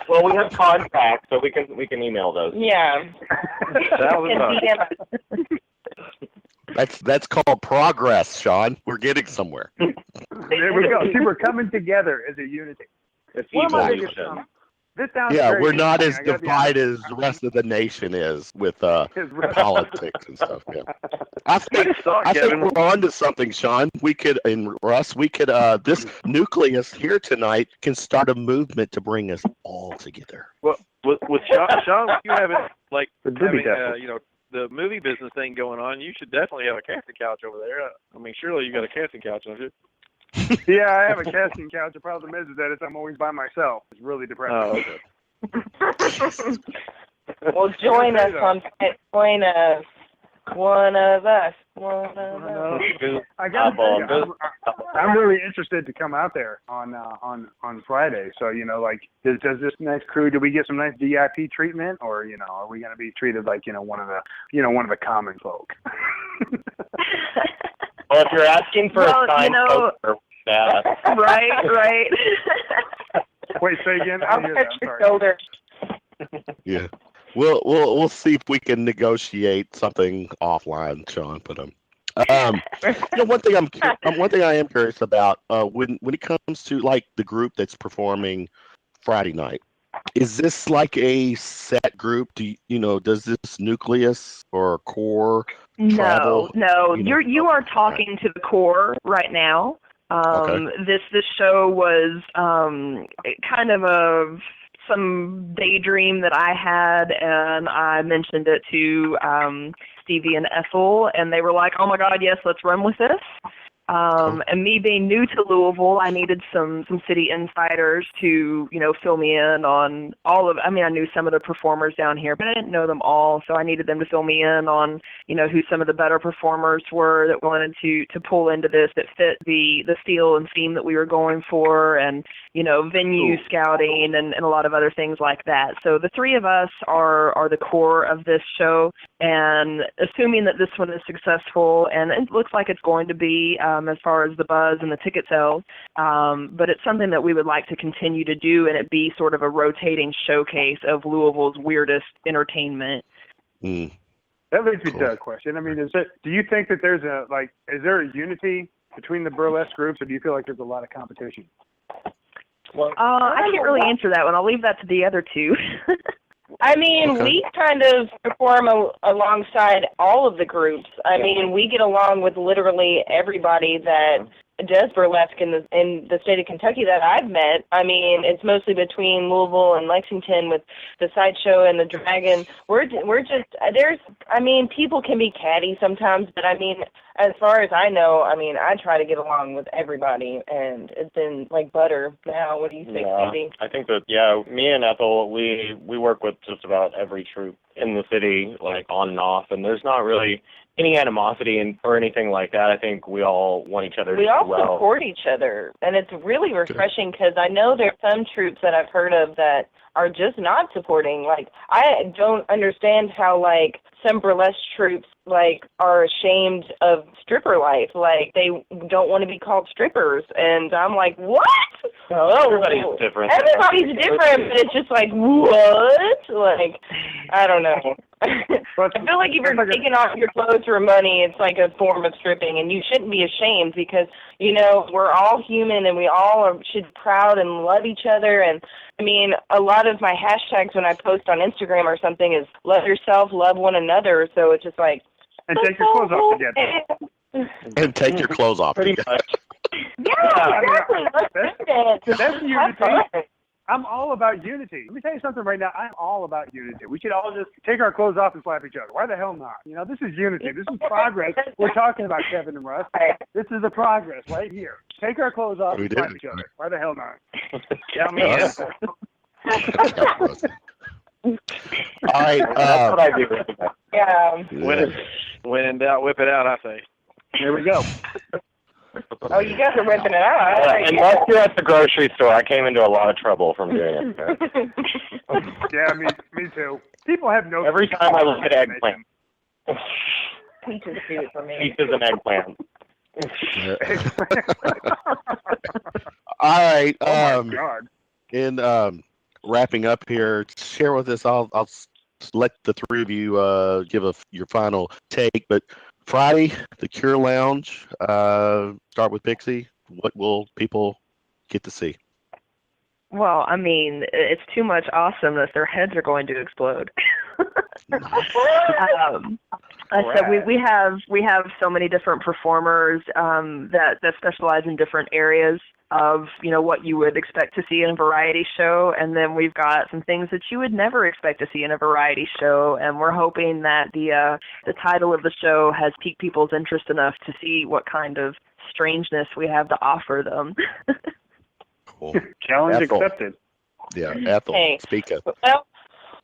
Well, we have contacts, so we can email those. Yeah. That's called progress, Sean. We're getting somewhere. There we go. See, we're coming together as a unity. It's evolution. We're not as divided as the rest of the nation is with politics and stuff. Yeah. I think we're on to something, Sean. Russ, this nucleus here tonight can start a movement to bring us all together. Well, with Sean, you haven't the movie business thing going on. You should definitely have a casting couch over there. I mean, surely you got a casting couch, don't you? Yeah, I have a casting couch. The problem is that I'm always by myself. It's really depressing. Oh, okay. Well, join us on Join us. One of us. One of us. I got. I'm really interested to come out there on Friday. So does this nice crew? Do we get some nice VIP treatment, or are we going to be treated like one of the common folk? Well, if you're asking for a signed poster, right. Wait, say again. I'll touch your shoulder. Yeah, we'll see if we can negotiate something offline, Sean. But one thing I am curious about when it comes to like the group that's performing Friday night. Is this like a set group? Does this nucleus or core travel? No. You are talking to the core right now. This show was kind of some daydream that I had, and I mentioned it to Stevie and Ethel, and they were like, "Oh my God, yes, let's run with this." And me being new to Louisville, I needed some city insiders to, fill me in on I knew some of the performers down here, but I didn't know them all. So I needed them to fill me in on, who some of the better performers were that wanted to pull into this, that fit the feel and theme that we were going for, and, venue scouting and a lot of other things like that. So the 3 of us are the core of this show, and assuming that this one is successful, and it looks like it's going to be, as far as the buzz and the ticket sales, but it's something that we would like to continue to do, and it be sort of a rotating showcase of Louisville's weirdest entertainment. That leads me to a question. I mean, do you think that is there a unity between the burlesque groups, or do you feel like there's a lot of competition? I can't really answer that one. I'll leave that to the other two. I mean, we kind of perform alongside all of the groups. I mean, we get along with literally everybody that does burlesque in the state of Kentucky that I've met. I mean, it's mostly between Louisville and Lexington with the sideshow and the dragon. We're just people can be catty sometimes, but I mean, as far as I know, I mean, I try to get along with everybody, and it's been like butter now. What do you think, Stevie? I think that, me and Ethel, we work with just about every troupe in the city, like on and off, and there's not really any animosity or anything like that. I think we all want each other to do well. We all support each other, and it's really refreshing because I know there's some troops that I've heard of that are just not supporting. Like, I don't understand how, like, some burlesque troops, like, are ashamed of stripper life. Like, they don't want to be called strippers, and I'm like, what? Everybody's different. Everybody's different, but it's just like, what? Like, I don't know. I feel like if you're taking off your clothes for money, it's like a form of stripping, and you shouldn't be ashamed because, you know, we're all human and we all should be proud and love each other. And I mean, a lot of my hashtags when I post on Instagram or something is love yourself, love one another. So it's just like, and take your clothes off together. And take your clothes off together. Yeah, exactly. That's unity. I'm all about unity. Let me tell you something right now. I'm all about unity. We should all just take our clothes off and slap each other. Why the hell not? You know, this is unity. This is progress. We're talking about Kevin and Russ. This is the progress right here. Take our clothes off and slap each other. Why the hell not? Yeah, man. All right. That's what I do. Yeah. When in doubt, whip it out, I say. Here we go. Oh, you guys are whipping it out. Unless you're at the grocery store, I came into a lot of trouble from doing it. Yeah, me too. People have no. Every time I look at eggplant. Peaches do it for me. Peaches and eggplant. All right. Oh my God. In wrapping up here, share with us. I'll let the three of you give your final take, but. Friday, the Cure Lounge. Start with Pixie. What will people get to see? Well, I mean, it's too much awesomeness. Their heads are going to explode. So we have so many different performers that specialize in different areas of, you know, what you would expect to see in a variety show, and then we've got some things that you would never expect to see in a variety show, and we're hoping that the title of the show has piqued people's interest enough to see what kind of strangeness we have to offer them. Cool. Challenge Ethel. accepted. Yeah, Ethel, Hey. speak up.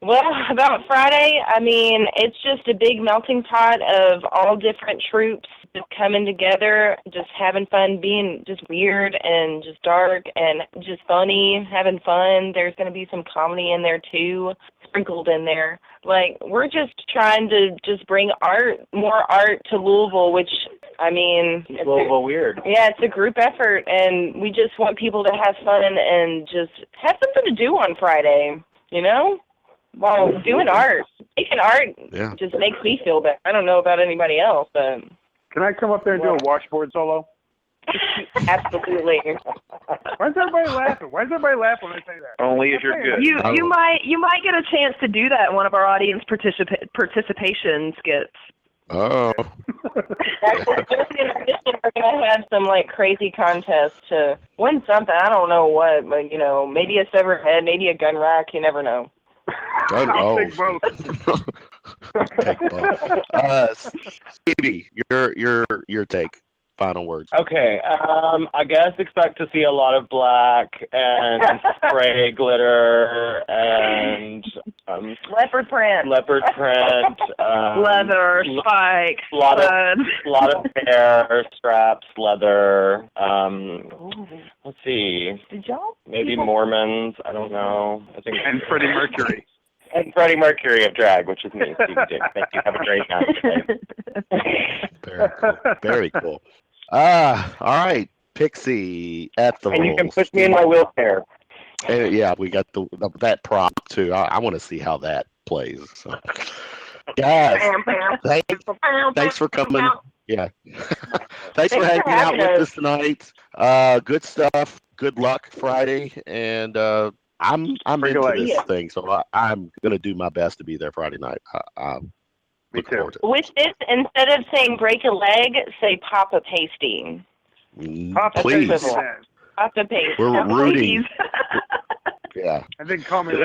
Well, about Friday, I mean, it's just a big melting pot of all different troops just coming together, just having fun, being just weird and just dark and just funny, having fun. There's going to be some comedy in there, too, sprinkled in there. Like, we're just trying to just bring more art to Louisville, which, I mean... It's Louisville weird. Yeah, it's a group effort, and we just want people to have fun and just have something to do on Friday, you know? Well, doing art. Making art just makes me feel better. I don't know about anybody else, but... Can I come up there and do a washboard solo? Absolutely. Why is everybody laughing? Why does everybody laugh when I say that? Only if you're good. You might get a chance to do that in one of our audience participation skits. Oh. Actually, just in addition, we're going to have some, like, crazy contest to win something. I don't know what, but, you know, maybe a severed head, maybe a gun rack. You never know. I'll take both. Stevie, your take. Final words. Okay, I guess expect to see a lot of black and spray glitter and leopard print, leather, spikes, a lot of hair, straps, leather. Let's see. Did y'all? Maybe Mormons. I don't know. I think. And Freddie Mercury. And Freddie Mercury of drag, which is me, Stevie Dicks. Thank you. Have a great night today. Very cool. Very cool. All right, Pixie, Ethel. And you can push me in my wheelchair. Yeah, we got that prop too. I want to see how that plays. So, guys, thanks for coming. Yeah. Thanks for hanging out with us tonight. Good stuff. Good luck Friday, and I'm into this thing, so I'm gonna do my best to be there Friday night. Me too. With this, instead of saying break a leg, say pop a pasty. Please. Pop a pasty. We're rooting. Yeah. I think call me. If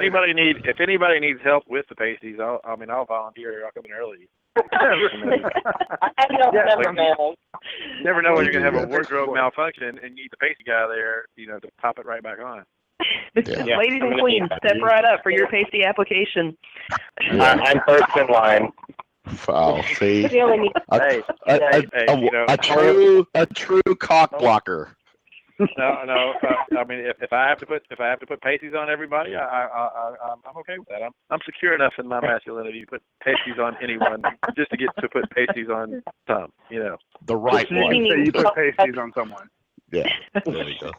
anybody needs help with the pasties, I'll volunteer. I'll come in early. I don't know. Never know when you're gonna have a wardrobe malfunction and you need the pasty guy there, to pop it right back on. Yeah. Ladies and queens, step right up for your pasty application. I'm first in line. Wow, see, a true cock blocker. No. If I have to put pasties on everybody, I'm okay with that. I'm secure enough in my masculinity to put pasties on anyone just to get to put pasties on some. The right one. You put pasties on someone. Yeah, there you go.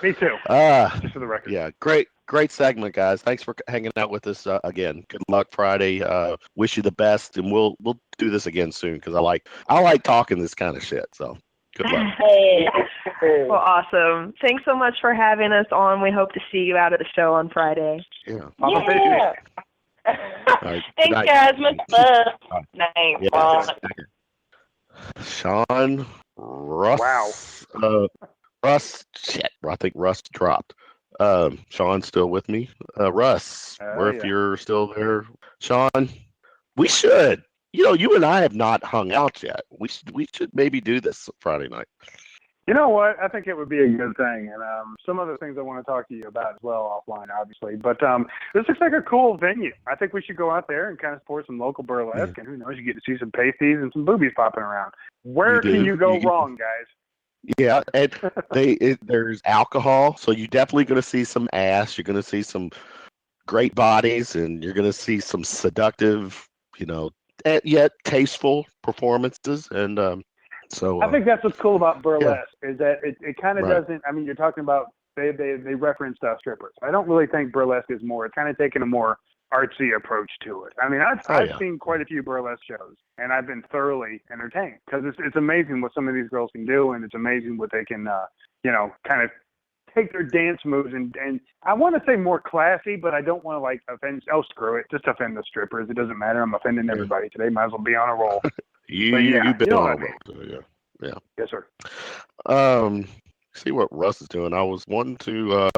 Me too. Just for the record. Yeah, great segment, guys. Thanks for hanging out with us again. Good luck Friday. Wish you the best, and we'll do this again soon because I like talking this kind of shit. So good luck. Well, awesome. Thanks so much for having us on. We hope to see you out at the show on Friday. Yeah. Right, thanks, guys. Much love. Night. Sean, Russ. Wow. Russ, shit. I think Russ dropped. Sean's still with me. Russ, if you're still there, Sean, we should. You and I have not hung out yet. We should maybe do this Friday night. You know what? I think it would be a good thing, and some other things I want to talk to you about as well offline, obviously. But this looks like a cool venue. I think we should go out there and kind of support some local burlesque, and who knows, you get to see some pasties and some boobies popping around. Where can you go wrong, guys? Yeah, and there's alcohol, so you're definitely going to see some ass. You're going to see some great bodies, and you're going to see some seductive, yet tasteful performances. And so I think that's what's cool about burlesque is that it kind of doesn't. I mean, you're talking about they referenced strippers. I don't really think burlesque is more. It's kind of taking a more artsy approach to it. I mean, I've seen quite a few burlesque shows, and I've been thoroughly entertained because it's amazing what some of these girls can do, and it's amazing what they can, kind of take their dance moves and I want to say more classy, but I don't want to offend. Oh, screw it, just offend the strippers. It doesn't matter. I'm offending everybody today. Might as well be on a roll. You've been on a roll. Yeah. Yes, sir. See what Russ is doing. I was wanting to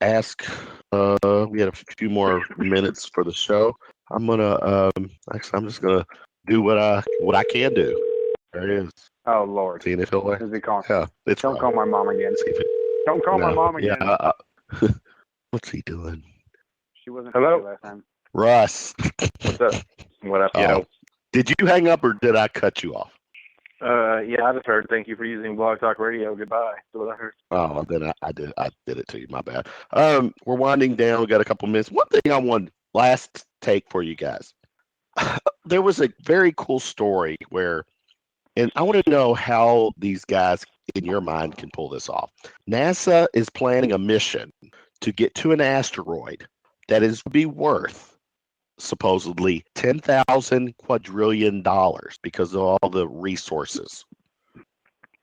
ask. We had a few more minutes for the show. I'm gonna I'm just gonna do what I can do. There it is. Oh Lord. Seeing if he'll Is he calling? Yeah. Don't call my mom again. Don't call my mom again. Yeah. What's he doing? She wasn't Hello? last time. Russ. What's up? What up? Did you hang up or did I cut you off? Yeah, I just heard. Thank you for using Blog Talk Radio. Goodbye. That's what I heard. Oh, then I did it to you. My bad. We're winding down. We got a couple minutes. One thing I want last take for you guys. There was a very cool story where, and I want to know how these guys in your mind can pull this off. NASA is planning a mission to get to an asteroid that is to be worth supposedly $10,000 quadrillion because of all the resources.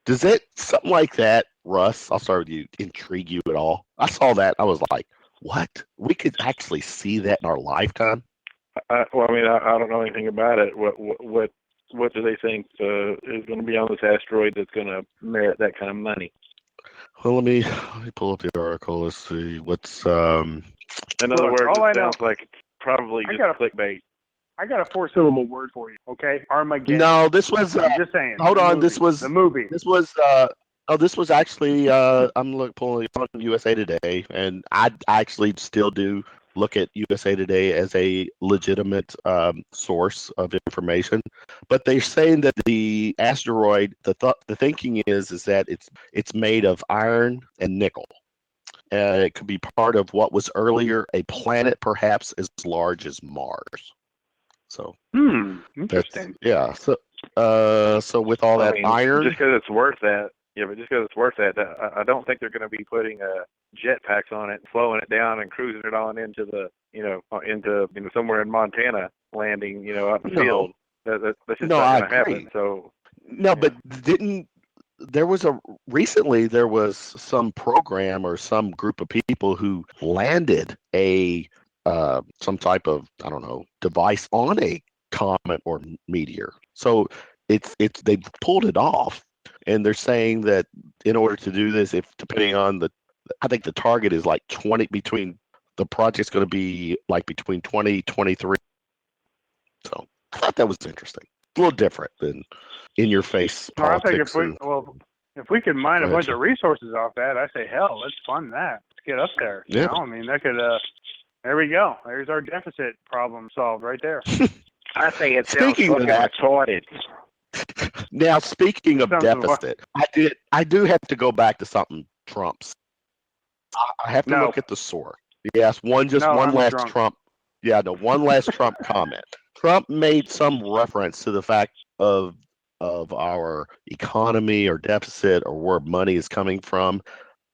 Does it something like that, Russ? I'll start with you. Intrigue you at all? I saw that. I was like, what? We could actually see that in our lifetime? I don't know anything about it. What do they think is going to be on this asteroid that's going to merit that kind of money? Well, let me pull up the article. Let's see what's. In other words, it sounds like it's probably just clickbait. I got a 4-syllable word for you. Okay, Armageddon. No, this was. I'm just saying. Hold on, this was the movie. This was. This was actually. I'm pulling on USA Today, and I actually still do look at USA Today as a legitimate source of information. But they're saying that the asteroid, the thinking is that it's made of iron and nickel. It could be part of what was earlier a planet, perhaps as large as Mars. So, interesting. Yeah. So with all that iron, just because it's worth that. Yeah, but just because it's worth that, I don't think they're going to be putting jetpacks on it, and slowing it down, and cruising it on into the, into somewhere in Montana, landing, out in the field. That's just not going to happen. So No, but recently there was some program or some group of people who landed some type of, I don't know, device on a comet or meteor. So they pulled it off, and they're saying that in order to do this, if depending on I think the target is like the project's going to be like between 2023. So I thought that was interesting. A little different than in your face politics. If we could mine a bunch of resources off that, I say hell, let's fund that. Let's get up there. Yeah. You know, I mean, that could. There we go. There's our deficit problem solved right there. I think it sounds fucking retarded. Now, speaking of deficit, I do have to go back to something Trump's. I have to look at the source. Yes, one last drunk. Trump. Yeah, no, one last Trump comment. Trump made some reference to the fact of our economy or deficit or where money is coming from,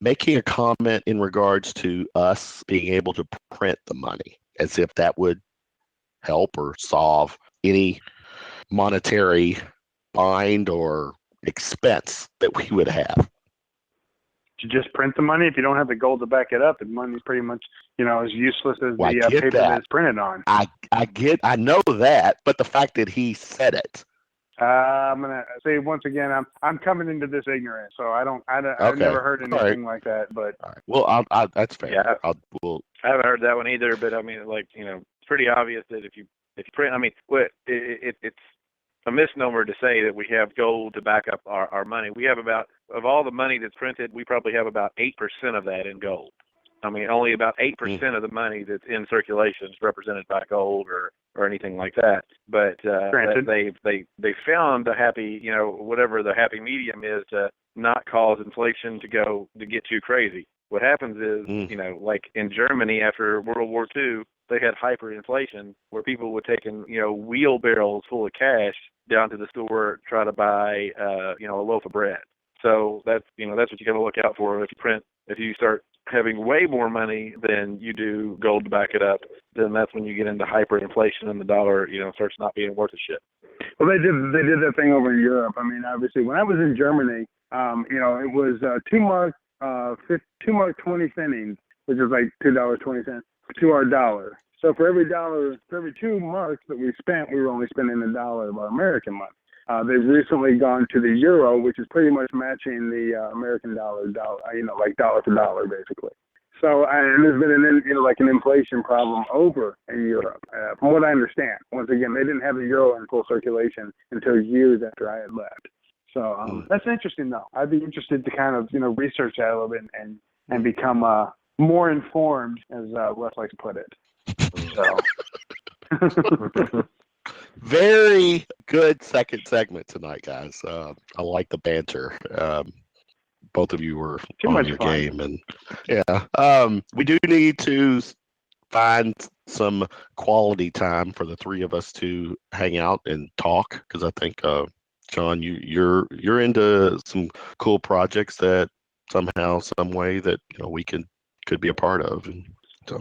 making a comment in regards to us being able to print the money, as if that would help or solve any monetary bind or expense that we would have. To just print the money, if you don't have the gold to back it up, the money's pretty much, as useless as the paper that it's printed on. I know that, but the fact that he said it. I'm gonna say once again, I'm coming into this ignorant, so I've never heard anything like that. But well, that's fair. Yeah, I haven't heard that one either. But I mean, it's pretty obvious that if you print, I mean, it's a misnomer to say that we have gold to back up our money. We have of all the money that's printed, we probably have about 8% of that in gold. I mean, only about 8% of the money that's in circulation is represented by gold or anything like that. But they found the happy, whatever the happy medium is to not cause inflation to get too crazy. What happens is, like in Germany after World War II, they had hyperinflation where people would take wheelbarrows full of cash down to the store try to buy a loaf of bread. So that's what you got to look out for. If you start having way more money than you do gold to back it up, then that's when you get into hyperinflation and the dollar, starts not being worth a shit. Well, they did that thing over in Europe. I mean, obviously, when I was in Germany, it was 2 mark 20 pfennigs, which is like $2.20 to our dollar. So for every 2 marks that we spent, we were only spending $1 of our American money. They've recently gone to the euro, which is pretty much matching the American dollar, like dollar for dollar, basically. So, and there's been an inflation problem over in Europe, from what I understand. Once again, they didn't have the euro in full circulation until years after I had left. So that's interesting, though. I'd be interested to kind of, research that a little bit and become more informed, as Russ likes to put it. So. Very good second segment tonight, guys. I like the banter. Both of you were on your game, and we do need to find some quality time for the three of us to hang out and talk, because I think John, you're into some cool projects that somehow, some way that we could be a part of. And so,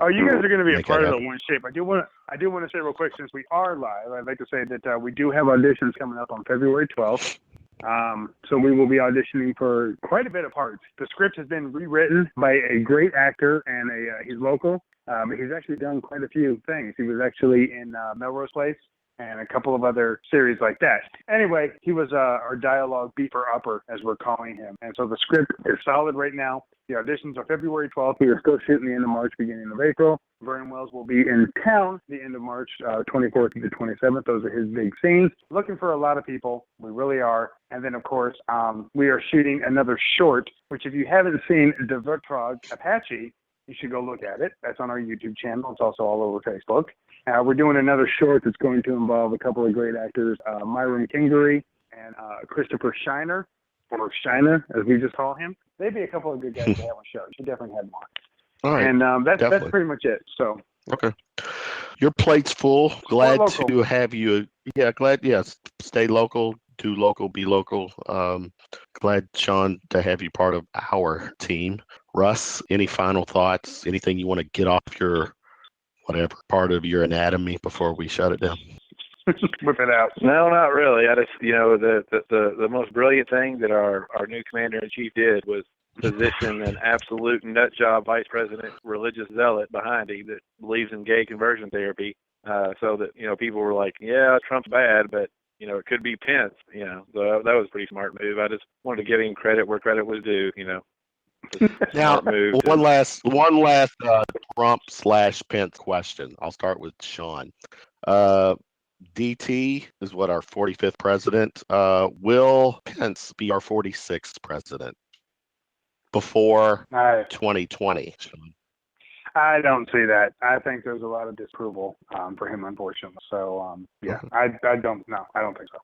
you guys are going to be a part of the One Shape. I do want to say real quick, since we are live, I'd like to say that we do have auditions coming up on February 12th. So we will be auditioning for quite a bit of parts. The script has been rewritten by a great actor, and he's local. He's actually done quite a few things. He was actually in Melrose Place and a couple of other series like that. Anyway, he was our dialogue beeper upper, as we're calling him. And so the script is solid right now. The auditions are February 12th. We are still shooting the end of March, beginning of April. Vernon Wells will be in town the end of March, 24th to the 27th. Those are his big scenes. Looking for a lot of people. We really are. And then, of course, we are shooting another short, which if you haven't seen The Vertrag Apache, you should go look at it. That's on our YouTube channel. It's also all over Facebook. We're doing another short that's going to involve a couple of great actors, Myron Kingery and Christopher Shiner, or Shiner, as we just call him. They'd be a couple of good guys to have on the show. You should definitely have them on. All right. And that's pretty much it. So. Okay. Your plate's full. Glad to have you. Yeah, glad. Yes. Stay local. Do local. Be local. Glad, Sean, to have you part of our team. Russ, any final thoughts? Anything you want to get off your whatever part of your anatomy before we shut it down? Just whip it out. No, not really. I just, the most brilliant thing that our new commander-in-chief did was position an absolute nut job vice president, religious zealot behind him that believes in gay conversion therapy, so that, people were like, yeah, Trump's bad, but, it could be Pence, So that was a pretty smart move. I just wanted to give him credit where credit was due, Now, move one last Trump/Pence question. I'll start with Sean. DT is our 45th president. Will Pence be our 46th president before 2020? I don't see that. I think there's a lot of disapproval for him, unfortunately. So, I don't think so.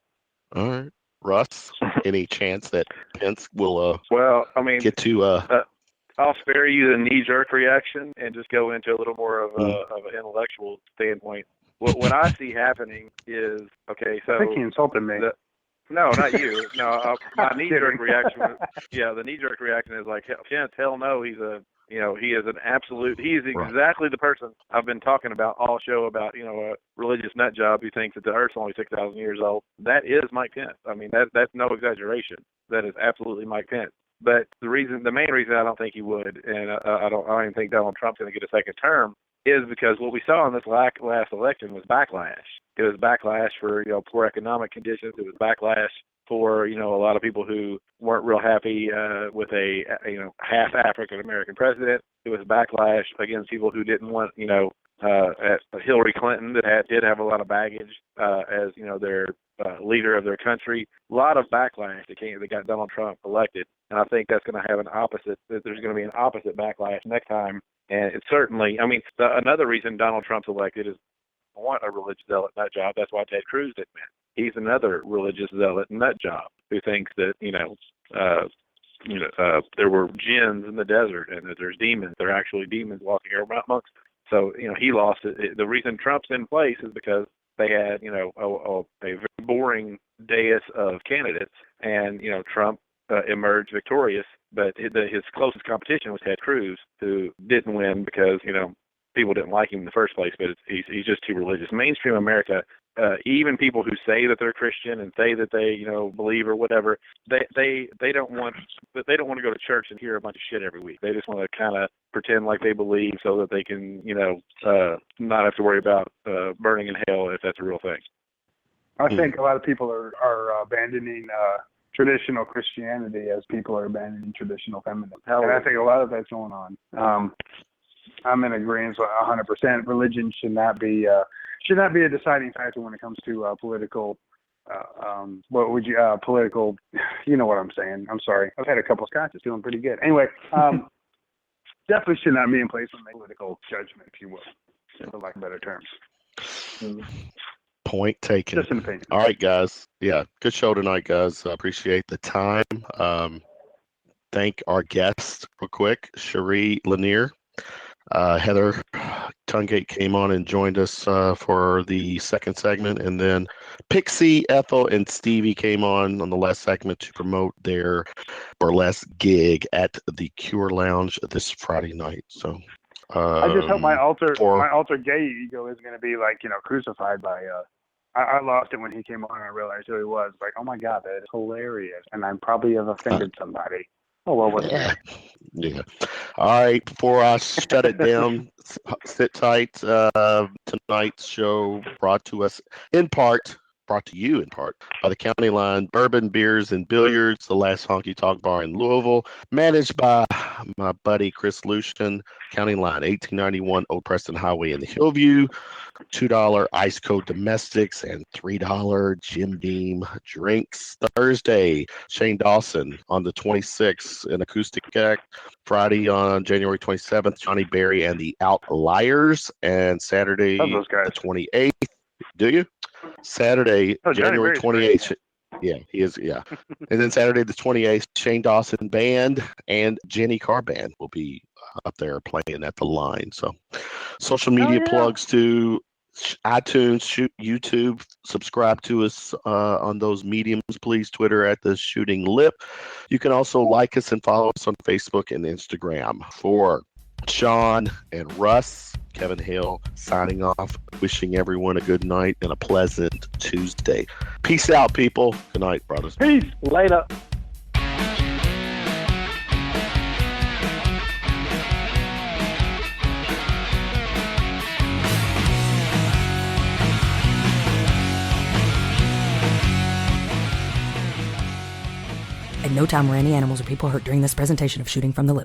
All right. Russ, any chance that Pence will get to I'll spare you the knee-jerk reaction and just go into a little more of an intellectual standpoint. What I see happening is, okay, so... I think he insulted me. No, not you. No, my knee-jerk reaction, the knee-jerk reaction is like, Pence, hell no, he is exactly the person I've been talking about all show about, a religious nut job who thinks that the Earth's only 6,000 years old. That is Mike Pence. I mean, that's no exaggeration. That is absolutely Mike Pence. But the main reason I don't think he would, and I don't even think Donald Trump's going to get a second term, is because what we saw in this last election was backlash. It was backlash for, poor economic conditions. It was backlash for, a lot of people who weren't real happy with a half African American president. It was backlash against people who didn't want, Hillary Clinton that did have a lot of baggage as, their leader of their country. A lot of backlash that got Donald Trump elected. And I think that's going to have there's going to be an opposite backlash next time. And it's certainly, another reason Donald Trump's elected is want a religious zealot nut job. That's why Ted Cruz didn't win. He's another religious zealot nut job who thinks that, there were jinns in the desert and that there's demons. There are actually demons walking around amongst. So, he lost it. The reason Trump's in place is because they had, a very boring dais of candidates, and, Trump emerged victorious, but his closest competition was Ted Cruz, who didn't win because, people didn't like him in the first place, but he's just too religious. Mainstream America, even people who say that they're Christian and say that they, believe or whatever, they don't want to go to church and hear a bunch of shit every week. They just want to kind of pretend like they believe so that they can, not have to worry about burning in hell if that's a real thing. I think a lot of people are abandoning traditional Christianity as people are abandoning traditional feminism. And I think a lot of that's going on. I'm in agreement 100%. Religion should not be a deciding factor when it comes to political. Political? You know what I'm saying. I'm sorry. I've had a couple of scotches, feeling pretty good. Anyway, definitely should not be in place with political judgment, if you will, for lack of better terms. Point taken. Just an opinion. All right, guys. Yeah, good show tonight, guys. I appreciate the time. Thank our guests real quick. Cherie Lanier. Heather Tungate came on and joined us for the second segment, and then Pixie, Ethel, and Stevie came on the last segment to promote their burlesque gig at the Cure Lounge this Friday night. So I just hope my alter gay ego is going to be crucified by. I lost it when he came on and I realized who he was. Like, oh my God, that is hilarious, and I probably have offended somebody. Oh, well, whatever. Yeah. All right. Before I shut it down, sit tight. Tonight's show brought to you in part by the County Line Bourbon, Beers, and Billiards, the last honky tonk bar in Louisville, managed by my buddy Chris Lucien. County Line, 1891 Old Preston Highway in the Hillview. $2 Ice Cold Domestics and $3 Jim Beam drinks. Thursday, Shane Dawson on the 26th, an acoustic act. Friday on January 27th, Johnny Berry and the Outliers. And Saturday, the 28th. Do you? Saturday, January 28th. Yeah, he is. Yeah. And then Saturday, the 28th, Shane Dawson Band and Jeni Carr Band will be up there playing at the Line. So social media plugs to iTunes, YouTube. Subscribe to us on those mediums, please. Twitter at The Shooting Lip. You can also like us and follow us on Facebook and Instagram. For Sean, and Russ, Kevin Hale signing off, wishing everyone a good night and a pleasant Tuesday. Peace out, people. Good night, brothers. Peace. Later. At no time were any animals or people hurt during this presentation of Shooting from the Lip.